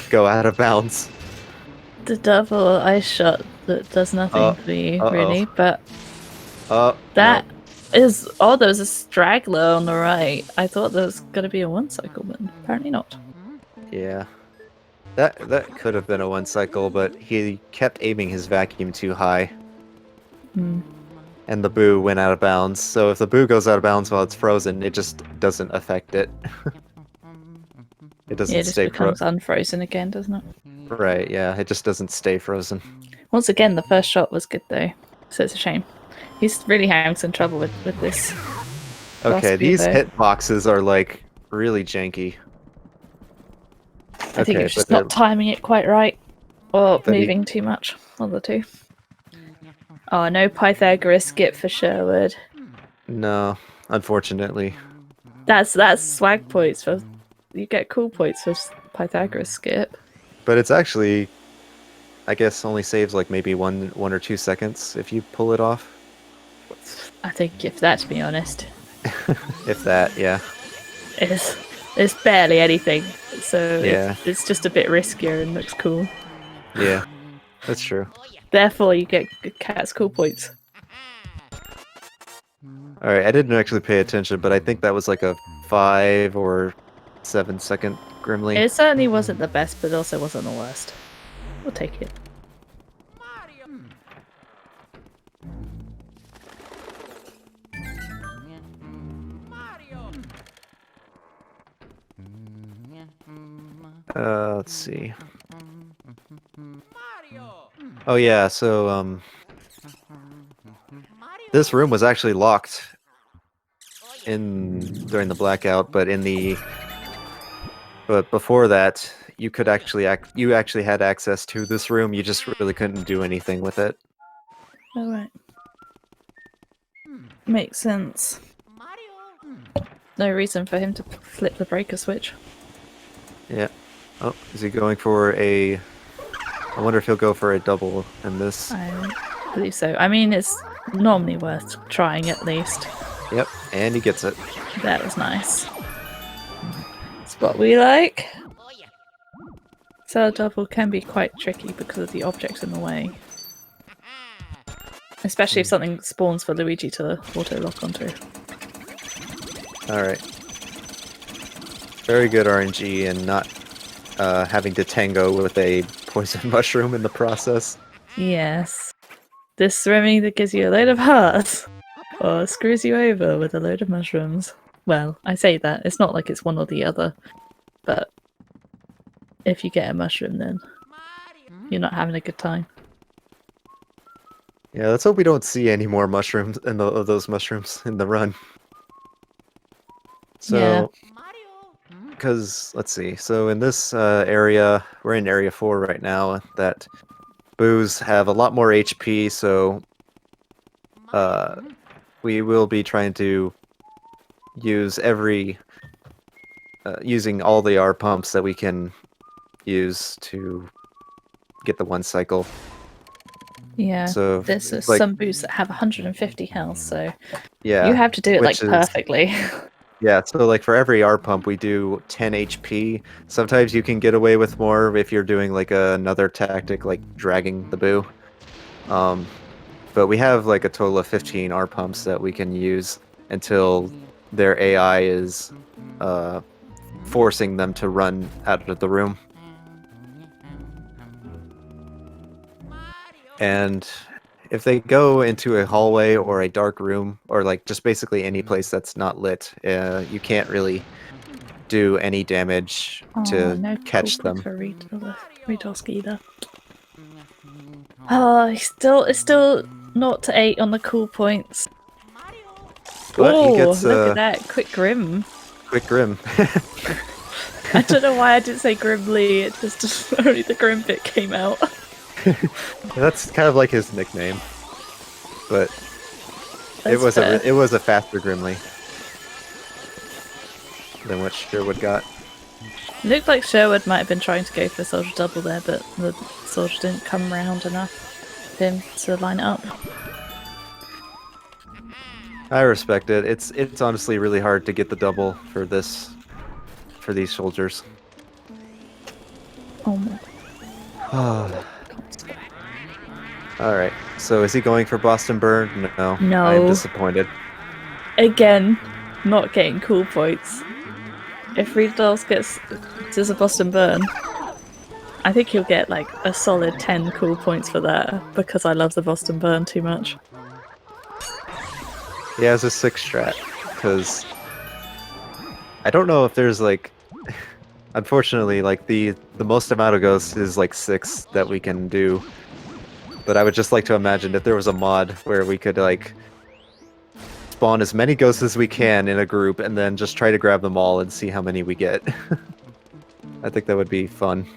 go out of bounds. The double ice shot that does nothing for you, really, but that is... Oh, there was a straggler on the right. I thought there was going to be a one cycle, but apparently not. Yeah. That could have been a one cycle, but he kept aiming his vacuum too high. And the Boo went out of bounds, so if the Boo goes out of bounds while it's frozen, it just doesn't affect it. It doesn't stay frozen. It just becomes unfrozen again, doesn't it? Right, yeah, it just doesn't stay frozen. Once again, the first shot was good though, so it's a shame. He's really having some trouble with this. Okay, these hitboxes are like really janky. I think it's just not timing it quite right, or moving too much, one of the two. Oh, no Pythagoras skip for Sherwood. No, unfortunately. That's swag points for... You get cool points for Pythagoras skip. But it's actually, I guess, only saves like maybe one or 2 seconds if you pull it off. I think if that, to be honest. If that, yeah. It's barely anything, so Yeah. it's just a bit riskier and looks cool. Yeah. That's true. Therefore, you get cat's cool points. Alright, I didn't actually pay attention, but I think that was like a 5 or 7-second Grimly. It certainly wasn't the best, but also wasn't the worst. We'll take it. Let's see. Oh yeah, so this room was actually locked during the blackout, but before that, you could actually had access to this room. You just really couldn't do anything with it. All right. Makes sense. No reason for him to flip the breaker switch. Yeah. Oh, is he going for a... I wonder if he'll go for a double in this. I believe so. I mean, it's normally worth trying at least. Yep, and he gets it. That was nice. It's what we like. So a double can be quite tricky because of the objects in the way. Especially if something spawns for Luigi to auto-lock onto. Alright. Very good RNG and not having to tango with a poison mushroom in the process. Yes. This swimming that gives you a load of hearts, or screws you over with a load of mushrooms. Well, I say that, it's not like it's one or the other, but if you get a mushroom then you're not having a good time. Yeah, let's hope we don't see any more mushrooms of those mushrooms in the run. So, because, let's see, so in this area, we're in Area 4 right now, that boos have a lot more HP, so we will be trying to use using all the R pumps that we can use to get the one cycle. Yeah, so there's like, some boosts that have 150 health, so yeah, you have to do it like perfectly. Yeah, so like for every R pump we do 10 HP. Sometimes you can get away with more if you're doing like another tactic like dragging the boo. But we have like a total of 15 R pumps that we can use until their AI is forcing them to run out of the room. And if they go into a hallway or a dark room, or like just basically any place that's not lit, you can't really do any damage to catch them. For Riidolsk either. Oh, it's still 0 to 8 on the cool points. But he gets, look at that, quick grim. Quick grim. I don't know why I didn't say Grimly, it just only the grim bit came out. That's kind of like his nickname, but it was a faster Grimly than what Sherwood got. It looked like Sherwood might have been trying to go for Soldier double there, but the Soldier didn't come around enough for him to line it up. I respect it. It's honestly really hard to get the double for these soldiers. Oh my. Alright, so is he going for Boston Burn? No. No. I am disappointed. Again, not getting cool points. If Riidolsk does a Boston Burn, I think he'll get like a solid 10 cool points for that, because I love the Boston Burn too much. He has a 6 strat, because I don't know if there's like... Unfortunately, like the most amount of ghosts is like 6 that we can do. But I would just like to imagine if there was a mod where we could like spawn as many ghosts as we can in a group and then just try to grab them all and see how many we get. I think that would be fun.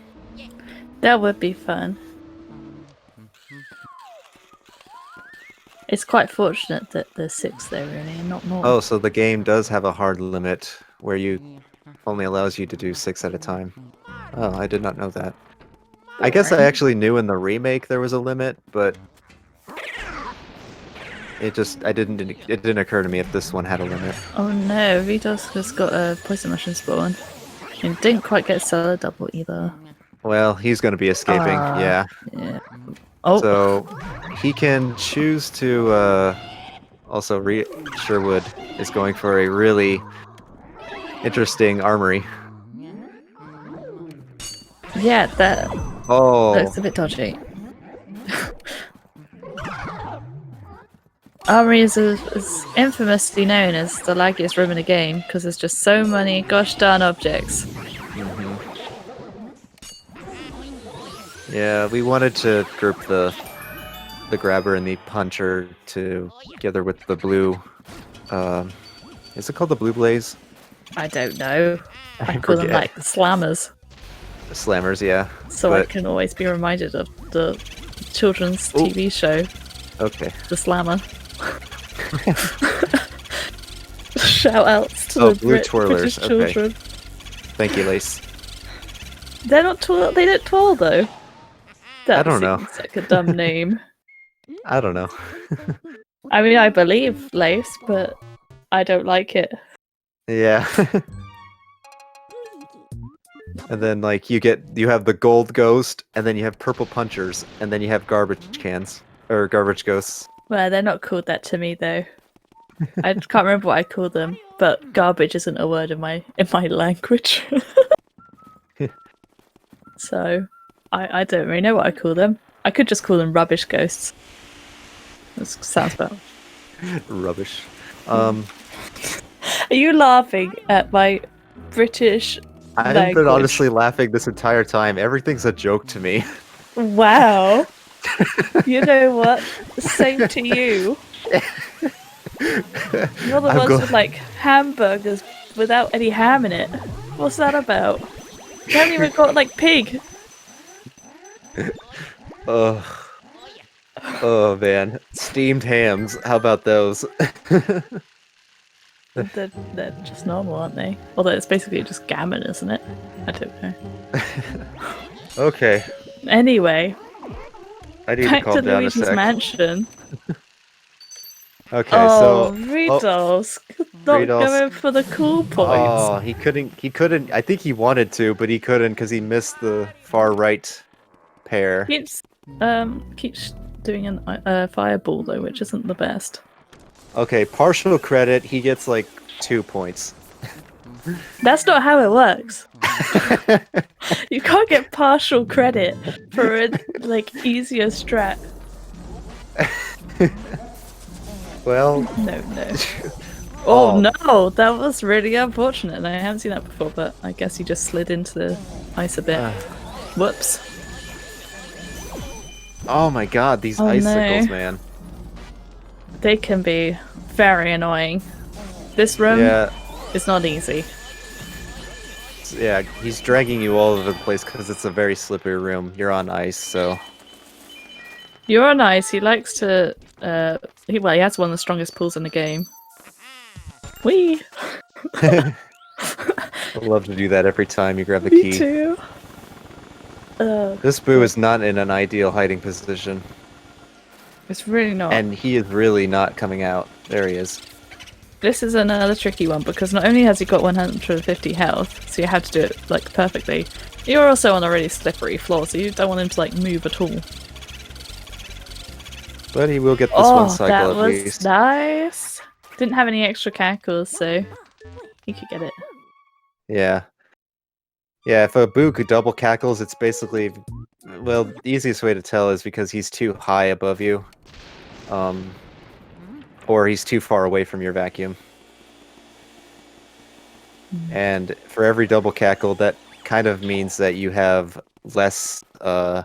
That would be fun. It's quite fortunate that there's 6 there really and not more. Oh, so the game does have a hard limit where you only allows you to do 6 at a time. Oh, I did not know that. I guess I actually knew in the remake there was a limit, but It didn't occur to me if this one had a limit. Oh no, Riidolsk has got a poison mushroom spawn. And didn't quite get cellar double either. Well, he's going to be escaping. Yeah. Yeah. Oh. So he can choose to. Also, Sherwood is going for a really interesting armory. Yeah, that looks Oh, a bit dodgy. Armory is infamously known as the laggiest room in the game because there's just so many gosh darn objects. yeah. We wanted to group the grabber and the puncher together with the blue. Is it called the blue blaze? I don't know. I call them forget. like slammers, Slammers, yeah. so I can always be reminded of the children's TV show, Okay. The Slammer. Shout outs to the blue twirlers. British children. Okay. Thank you, Lace. They're not twirl. They don't twirl though. That I don't know. seems like a dumb name. I don't know. I mean, I believe Lace, but I don't like it. Yeah. And then like you have the gold ghost, and then you have purple punchers, and then you have garbage cans or garbage ghosts. Well, they're not called that to me though. I can't remember what I call them, but garbage isn't a word in my language. So, I don't really know what I call them. I could just call them rubbish ghosts. That sounds better. Rubbish. Are you laughing at my British I've language? been honestly laughing this entire time. Everything's a joke to me. Wow. You know what? Same to you. You're the ones with like hamburgers without any ham in it. What's that about? You haven't even got like pig. Ugh. Oh man, steamed hams. How about those? They're just normal, aren't they? Although it's basically just gammon, isn't it? I don't know. Okay. Anyway, I need back to calm to down Luigi's a sec. mansion. Okay, Oh, so Riidolsk, not Riidolsk. going for the cool points. oh, he couldn't. I think he wanted to, but he couldn't because he missed the far right pair. Keeps doing a fireball though, which isn't the best. Okay, partial credit. He gets like 2 points. That's not how it works. You can't get partial credit for a like easier strat. Well, No. Oh no, that was really unfortunate. And I haven't seen that before, but I guess he just slid into the ice a bit. Whoops. oh my god, these icicles, man. They can be very annoying. This room is not easy. Yeah, he's dragging you all over the place because it's a very slippery room. You're on ice, so... You're on ice. He likes to. He has one of the strongest pulls in the game. Whee! I love to do that every time you grab the Me key. too. This Boo is not in an ideal hiding position. It's really not. And he is really not coming out. There he is. This is another tricky one because not only has he got 150 health, so you have to do it like perfectly. You're also on a really slippery floor, so you don't want him to like move at all. But he will get this one cycle that at was least. nice. Didn't have any extra cackles, so he could get it. Yeah. Yeah, if a Boo could double cackles, it's basically... Well, the easiest way to tell is because he's too high above you. Or he's too far away from your vacuum. And for every double cackle, that kind of means that you have less, I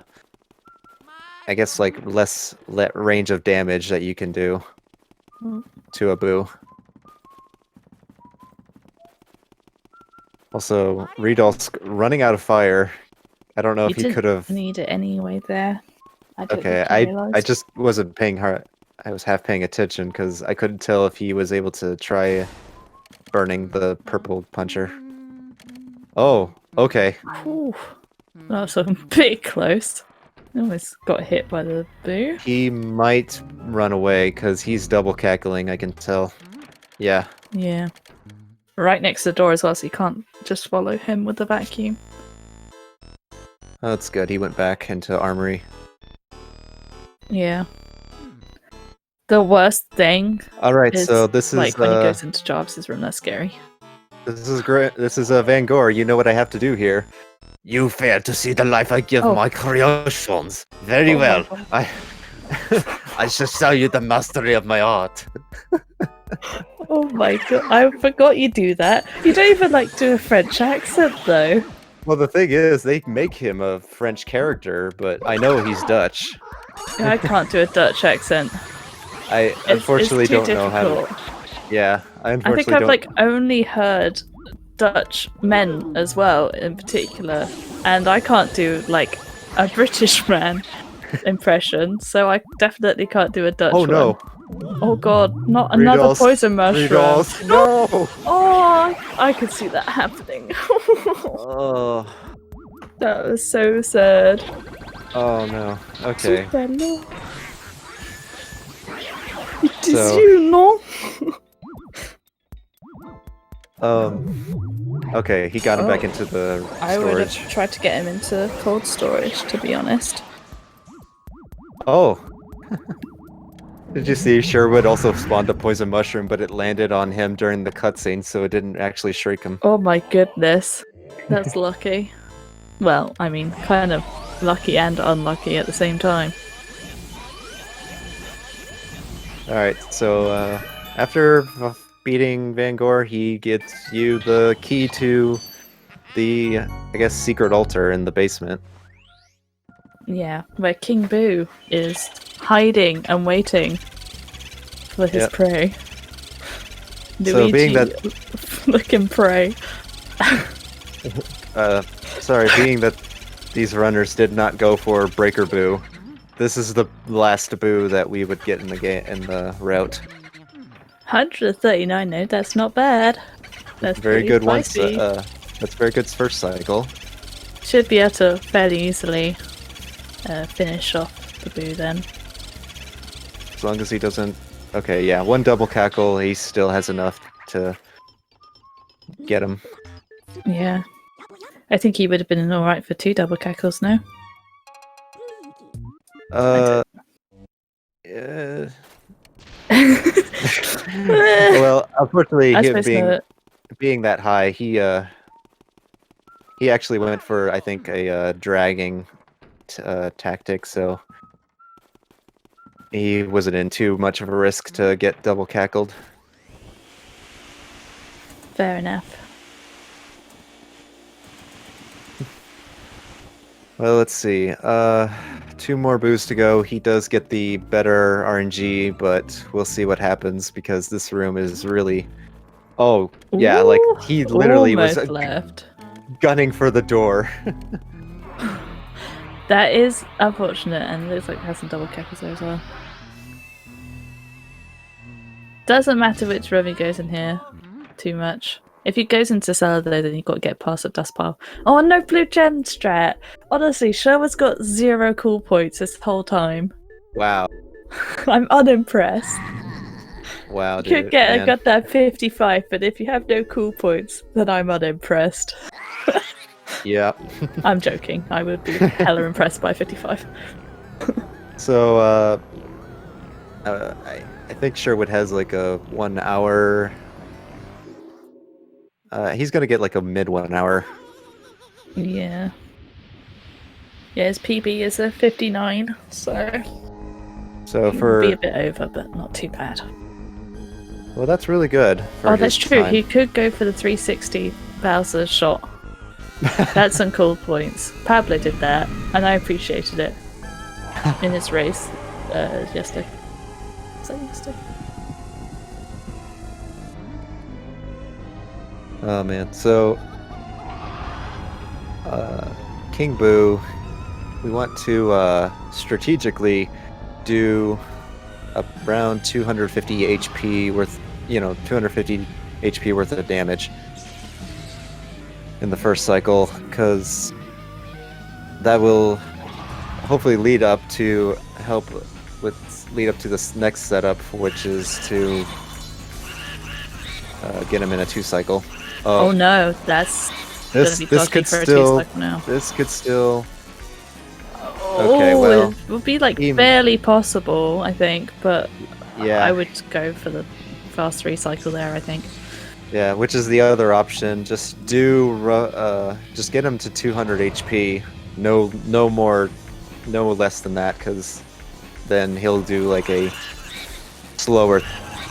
guess, like, less range of damage that you can do to a Boo. Also, Riidolsk running out of fire. I don't know if he could have... need it anyway there. Okay, I just wasn't paying hard. I was half paying attention because I couldn't tell if he was able to try burning the purple puncher. Oh, okay. Ooh, that was a bit close. Almost got hit by the boo. He might run away because he's double cackling, I can tell. Yeah. Yeah. Right next to the door as well, so you can't just follow him with the vacuum. Oh, that's good. He went back into armory. Yeah. The worst thing Alright, is so this like is when he goes into Jarvis's room, that's scary. this is great. This is Van Gogh. You know what I have to do here. You fail to see the life I give Oh. my creations. Very Oh my well. God. I shall show you the mastery of my art. Oh my god, I forgot you do that. You don't even like do a French accent though. Well, the thing is, they make him a French character, but I know he's Dutch. Yeah, I can't do a Dutch accent. I unfortunately it's too don't know how to. difficult. Yeah, I I unfortunately think I've don't. like only heard Dutch men as well in particular, and I can't do like a British man impression, so I definitely can't do a Dutch Oh one. no! Oh god, not another Riidolsk, poison mushroom. Riidolsk, no! Oh, I could see that happening. Oh, That was so sad. oh no. Okay. Bello. It is So- you, no? Okay, he got him back Oh. into the I would storage. have tried to get him into cold storage, to be honest. Oh. Did you see Sherwood also spawned a poison mushroom, but it landed on him during the cutscene, so it didn't actually shriek him. Oh my goodness. That's lucky. Well, I mean, kind of lucky and unlucky at the same time. Alright, so after beating Van Gogh, he gets you the key to the, I guess, secret altar in the basement. Yeah, where King Boo is hiding and waiting for his Yep. prey. So being that- looking prey. Being that these runners did not go for Breaker Boo, this is the last Boo that we would get in the the route. 139 though, that's not bad. That's Very pretty good once. spicy. That's very good first cycle. Should be able to fairly easily finish off the Boo then. As long as he doesn't. Okay, yeah, one double cackle, he still has enough to get him. Yeah. I think he would have been alright for 2 double cackles now. Uh. Well, unfortunately, I him suppose not. being that high, he actually went for, I think, a dragging tactic, so he wasn't in too much of a risk to get double cackled. Fair enough. Well, let's see. 2 more boos to go. He does get the better RNG, but we'll see what happens because this room is really. Oh, yeah, like Ooh, he literally was almost left. gunning for the door. That is unfortunate, and it looks like it has some double cackles there as well. Doesn't matter which room he goes in here too much. If he goes into cellar though, then you've got to get past the dust pile. Oh, no blue gem strat! Honestly, Sherwood's got 0 cool points this whole time. Wow. I'm unimpressed. Wow, You dude. could get man. a goddamn 55, but if you have no cool points, then I'm unimpressed. Yeah. I'm joking. I would be hella impressed by 55. So, I think Sherwood has like a 1 hour. He's gonna get like a mid 1 hour. Yeah. Yeah, his PB is a 59, so So he for will be a bit over, but not too bad. well, that's really good. For Oh, that's his true. time. He could go for the 360 Bowser shot. That's some cool points. Pablo did that, and I appreciated it in his race yesterday. Was that yesterday? Oh man, so King Boo, we want to strategically do around 250 HP worth, 250 HP worth of damage in the first cycle, because that will hopefully lead up to this next setup, which is to get him in a 2-cycle. Oh no, that's gonna be dodgy for a 2-cycle now. This could still. Okay, well, it would be like barely possible, I think, but yeah, I would go for the fast 3-cycle there, I think. Yeah, which is the other option. Just just get him to 200 HP. No more, no less than that, because then he'll do like a slower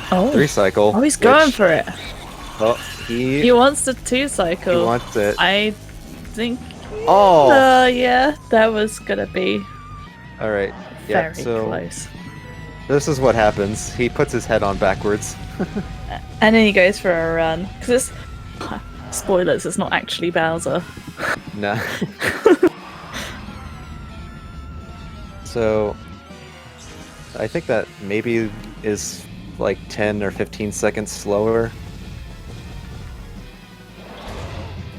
3-cycle. Oh, he's going for it. Well, he wants the 2-cycle. He wants it. I think. Oh. Yeah, that was gonna be. All right. Yeah. Very close. This is what happens. He puts his head on backwards. And then he goes for a run. Because spoilers, it's not actually Bowser. Nah. So, I think that maybe is like 10 or 15 seconds slower.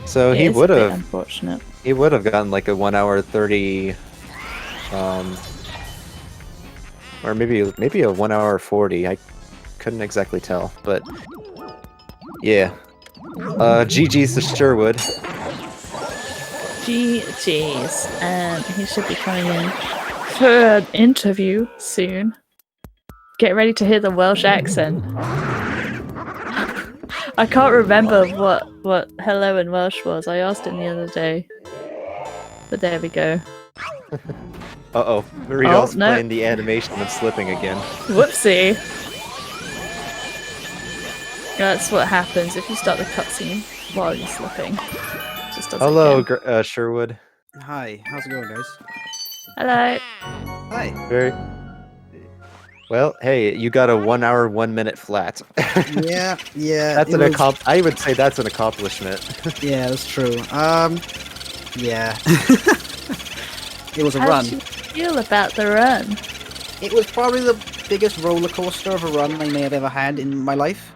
So he would have. Unfortunate. He would have gotten like a 1 hour 30, or maybe a 1 hour 40. I couldn't exactly tell, but yeah. GG's to Sherwood. GG's, and he should be coming in for an interview soon. Get ready to hear the Welsh accent. I can't remember what hello in Welsh was. I asked him the other day. But there we go. Uh-oh. Riidolsk playing the animation of slipping again. Whoopsie. That's what happens if you start the cutscene while you're slipping. Just does Hello, Sherwood. Hi, how's it going, guys? Hello. Hi. Very well. Hey, you got a 1 hour 1 minute flat. Yeah. That's I would say that's an accomplishment. Yeah, that's true. Yeah. It was a How run. did you feel about the run? It was probably the biggest roller coaster of a run I may have ever had in my life.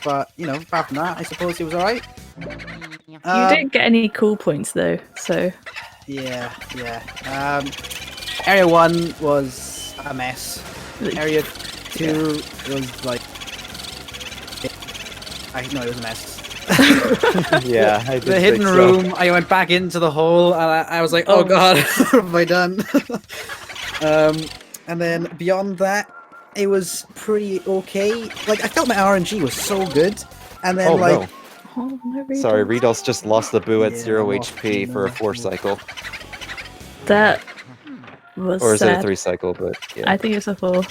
But, you know, apart from that, I suppose it was alright. You didn't get any cool points though, so. Yeah. Area 1 was a mess. Area 2 was like... No, it was a mess. Yeah, I did the hidden room, I went back into the hole, and I was like, oh god, what have I done? And then beyond that, it was pretty okay. Like, I felt my RNG was so good, and then no. Sorry, Riidolsk. Riidolsk just lost the boo at 0 HP for a 4-cycle. That was Or is sad. it a 3-cycle, but yeah. I think it's a 4.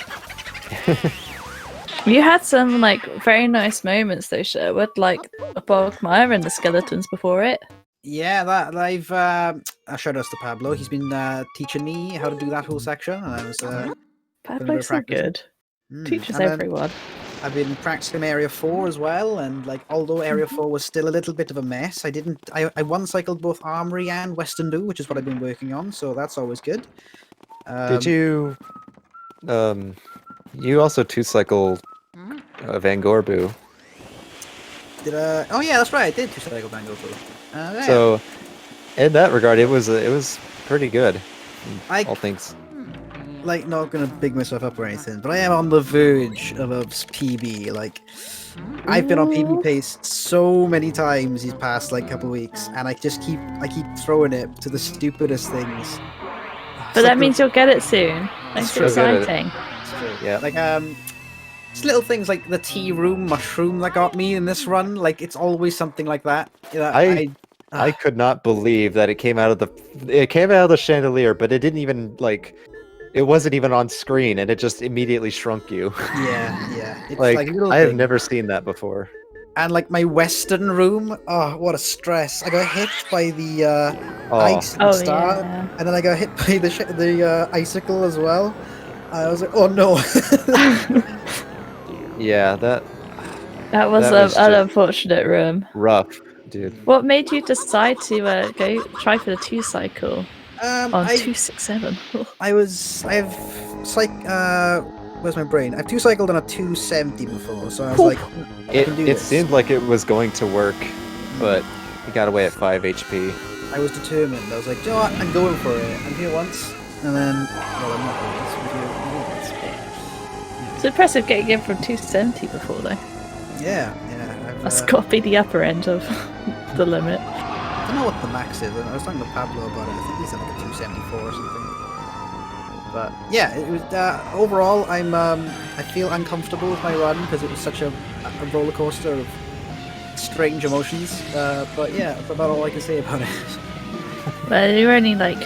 You had some like very nice moments though, Sherwood, like Bogmire and the skeletons before it. Yeah, that I've shout outs to Pablo. He's been teaching me how to do that whole section, and I was Pablo's so good. Teaches everyone. I've been practicing Area 4 as well, and like although Area 4 was still a little bit of a mess, I 1-cycled both Armory and Western Do, which is what I've been working on, so that's always good. Did you you also 2-cycle Van Gorbu? Did oh yeah, that's right, I did 2-cycle Van Gorbu. Yeah. So in that regard, it was pretty good. All things. Like, not gonna big myself up or anything, but I am on the verge of a PB. Like, I've been on PB pace so many times these past like couple weeks, and I keep throwing it to the stupidest things. But that means you'll get it soon. That's true. exciting. Yeah. Like just little things like the tea room mushroom that got me in this run. Like, it's always something like that. You know, I could not believe that it came out of the chandelier, but it didn't even like. It wasn't even on screen, and it just immediately shrunk you. Yeah. It's like I have thing. never seen that before. And like my Western room, oh, what a stress! I got hit by the ice at the start, and then I got hit by the icicle as well. I was like, oh no. Yeah, that was an unfortunate room. Rough, dude. What made you decide to go try for the 2-cycle? On 267. Where's my brain? I've 2-cycled on a 270 before, so I was like, it seemed like it was going to work, but it got away at 5 HP. I was determined. I was like, you know what? I'm going for it. I'm here once. and then well, I'm not always with you. It's impressive getting in from 270 before though. Yeah. That's got to be the upper end of the limit. I don't know what the max is. I was talking to Pablo about it. I think he's at like a 274 or something. But yeah, it was overall. I feel uncomfortable with my run because it was such a roller coaster of strange emotions. But yeah, that's about all I can say about it. Well, you're only like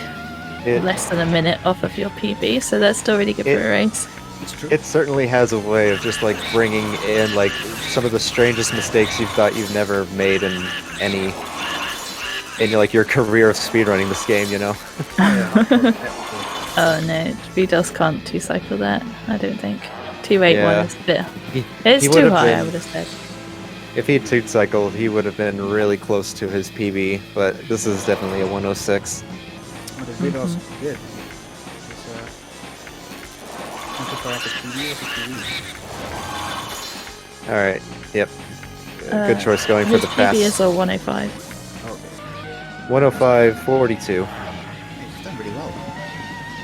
less than a minute off of your PB, so that's still really good for a race. It's true. It certainly has a way of just like bringing in like some of the strangest mistakes you thought you've never made in like your career of speedrunning this game, you know. Oh no, Riidolsk can't 2-cycle that, I don't think. 281 is a bit... It's too high, I would have said. If he'd 2-cycled, he would have been really close to his PB, but this is definitely a 106. What is Riidolsk good? Alright, yep. Good choice going for the fast. PB is a 105. Okay. 105.42. He's done pretty well.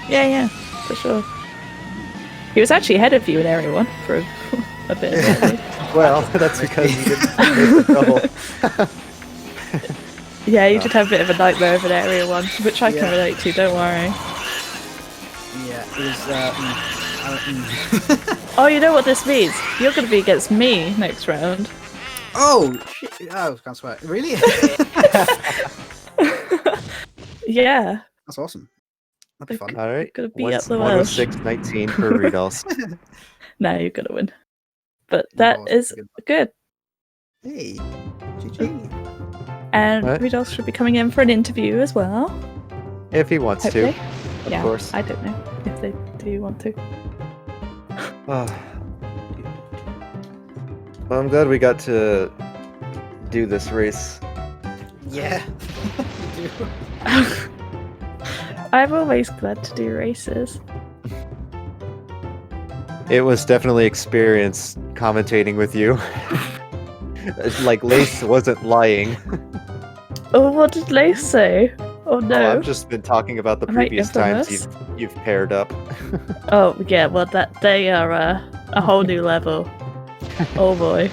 Yeah, for sure. He was actually ahead of you in Area 1 for a bit. Well, that's because you didn't make the double. Yeah, you did have a bit of a nightmare of an Area 1, which I can relate to, don't worry. Yeah, it was, Oh, you know what this means? You're going to be against me next round. Oh, shit. Oh, I can't swear. Really? Yeah. That's awesome. That'd be fun. Alright, Gonna beat up the Welsh. 106.19 for Riidolsk. No, you're going to win. But that is good. Hey, GG. And Riidolsk should be coming in for an interview as well. If he wants Hopefully. to, of course. I don't know if they do want to. Well, I'm glad we got to do this race. Yeah. I'm always glad to do races. It was definitely experience commentating with you. Like, Lace wasn't lying. Oh, what did Lace say? Oh no. Oh, I've just been talking about the previous times you've paired up. Oh yeah, well that they are a whole new level. Oh boy.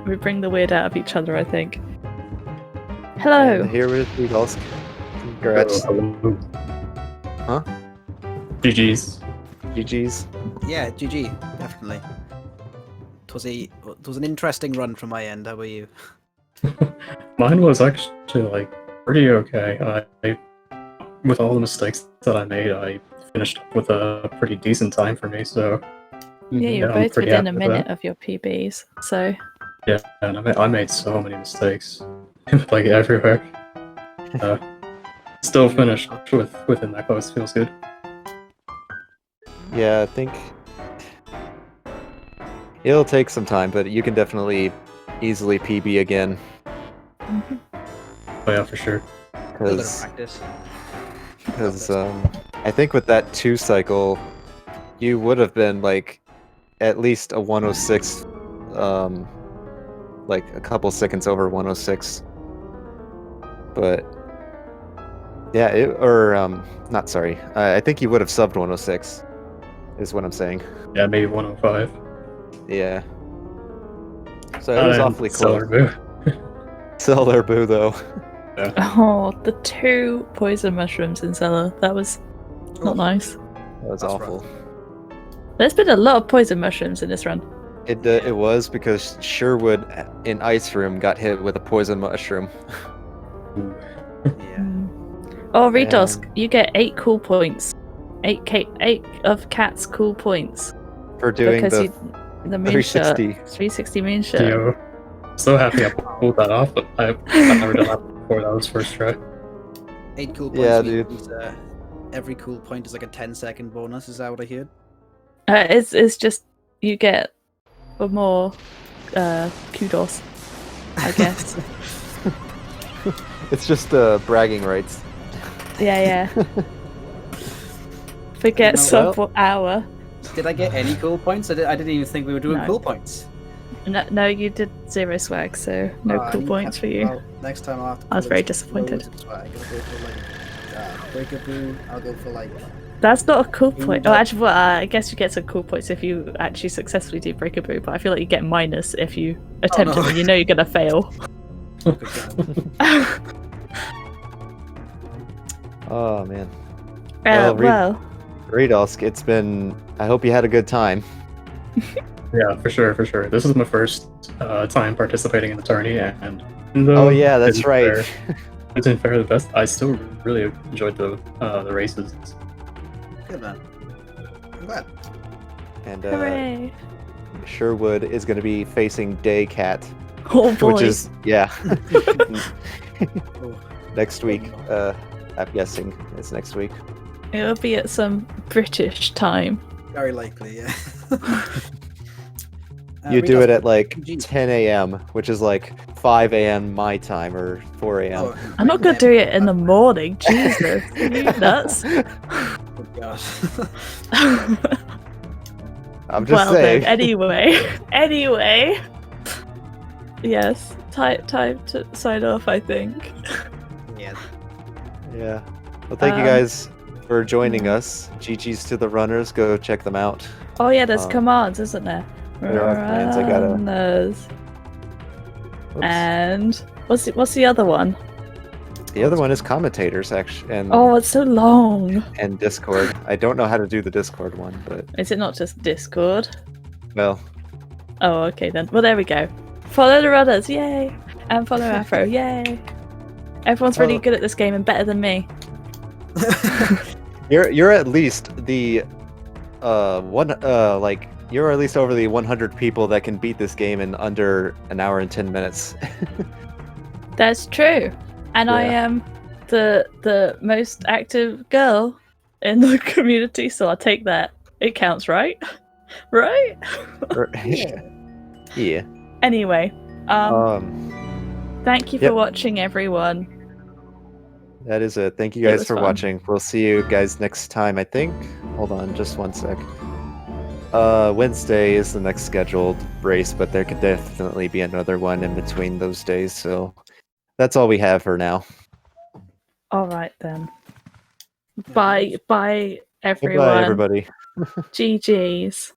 We bring the weird out of each other, I think. Hello. And here with Riidolsk. Congrats. Huh? GG's. GG's. Yeah, GG, definitely. It was an interesting run from my end. How about you? Mine was actually like pretty okay. I with all the mistakes that I made, I finished up with a pretty decent time for me. So Yeah, you're I'm both pretty within a happy with minute that. of your PBs, so Yeah, and I made so many mistakes, like everywhere. Still finished within that close. Feels good. Yeah, I think it'll take some time, but you can definitely easily PB again. Oh yeah, for sure. A little bit of practice. Because I think with that 2-cycle, you would have been like at least a 106, like a couple seconds over 106. But yeah, not sorry. I think you would have subbed 106, is what I'm saying. Yeah, maybe 105. Yeah. So it was awfully close. Cellar boo though. Yeah. oh, the 2 poison mushrooms in cellar. That was not nice. That was That's awful. There's been a lot of poison mushrooms in this run. It was because Sherwood in Ice Room got hit with a poison mushroom. Yeah. Oh, Riidolsk, you get 8 cool points. 8 of Cat's cool points. For doing because the the moonshot. 360. 360 moonshot. Yo, so happy I pulled that off, but I've never done that before. That was first try. 8 cool points. Yeah, dude. means, every cool point is like a 10-second bonus. Is that what I heard? It's just you get more kudos, I guess. It's just bragging rights. yeah. Forget Well, sub hour. Did I get any cool points? I didn't even think we were doing No. cool points. No, you did 0 swag, so no cool points for you. Well, next time I'll have to. I was pull very in some disappointed. loads of swag. I'll go for, like, Breakaboo, I'll go for like. That's not a cool point. Oh, but- actually, well, I guess you get some cool points if you actually successfully do Breakaboo, but I feel like you get minus if you attempt no. it and you know you're gonna fail. Good God. Oh man. Well, Well, Riidolsk, it's been. I hope you had a good time. Yeah, for sure, for sure. This is my first time participating in the tourney, and Oh yeah, that's right. It didn't fare the best. I still really enjoyed the races. Good man. I'm glad. And hooray! Sherwood is going to be facing Daycat, Oh boy. which is Oh, next week. I'm guessing it's next week. It'll be at some British time. very likely, yeah. You do it at like Gee. 10 a.m., which is like 5 a.m. my time or 4 a.m. Oh, I'm not gonna do it in the morning. Jesus, are you nuts? Oh, gosh. I'm just Well saying. then, anyway. Yes, time to sign off, I think. Yeah. Yeah. Well, thank you guys for joining us. GG's to the runners. Go check them out. Oh yeah, there's Um, commands, isn't there? there are commands, I gotta- Runners. Oops. And what's the other one? The other one is commentators, actually, Oh, it's so long. and Discord. I don't know how to do the Discord one, but Is it not just Discord? well, Oh, okay then. Well, there we go. Follow the runners, yay! And follow Afro, yay! Everyone's really Oh. good at this game and better than me. you're at least the you're at least over the 100 people that can beat this game in under an hour and 10 minutes. That's true. And I Yeah. am the most active girl in the community, so I'll take that. It counts, right? Right? Yeah. Anyway, thank you for yep. watching, everyone. That is it. Thank you It guys was for fun. watching. We'll see you guys next time, I think. Hold on, just one sec. Wednesday is the next scheduled race, but there could definitely be another one in between those days, so that's all we have for now. All right then. Bye, everyone. Goodbye, everybody. GG's.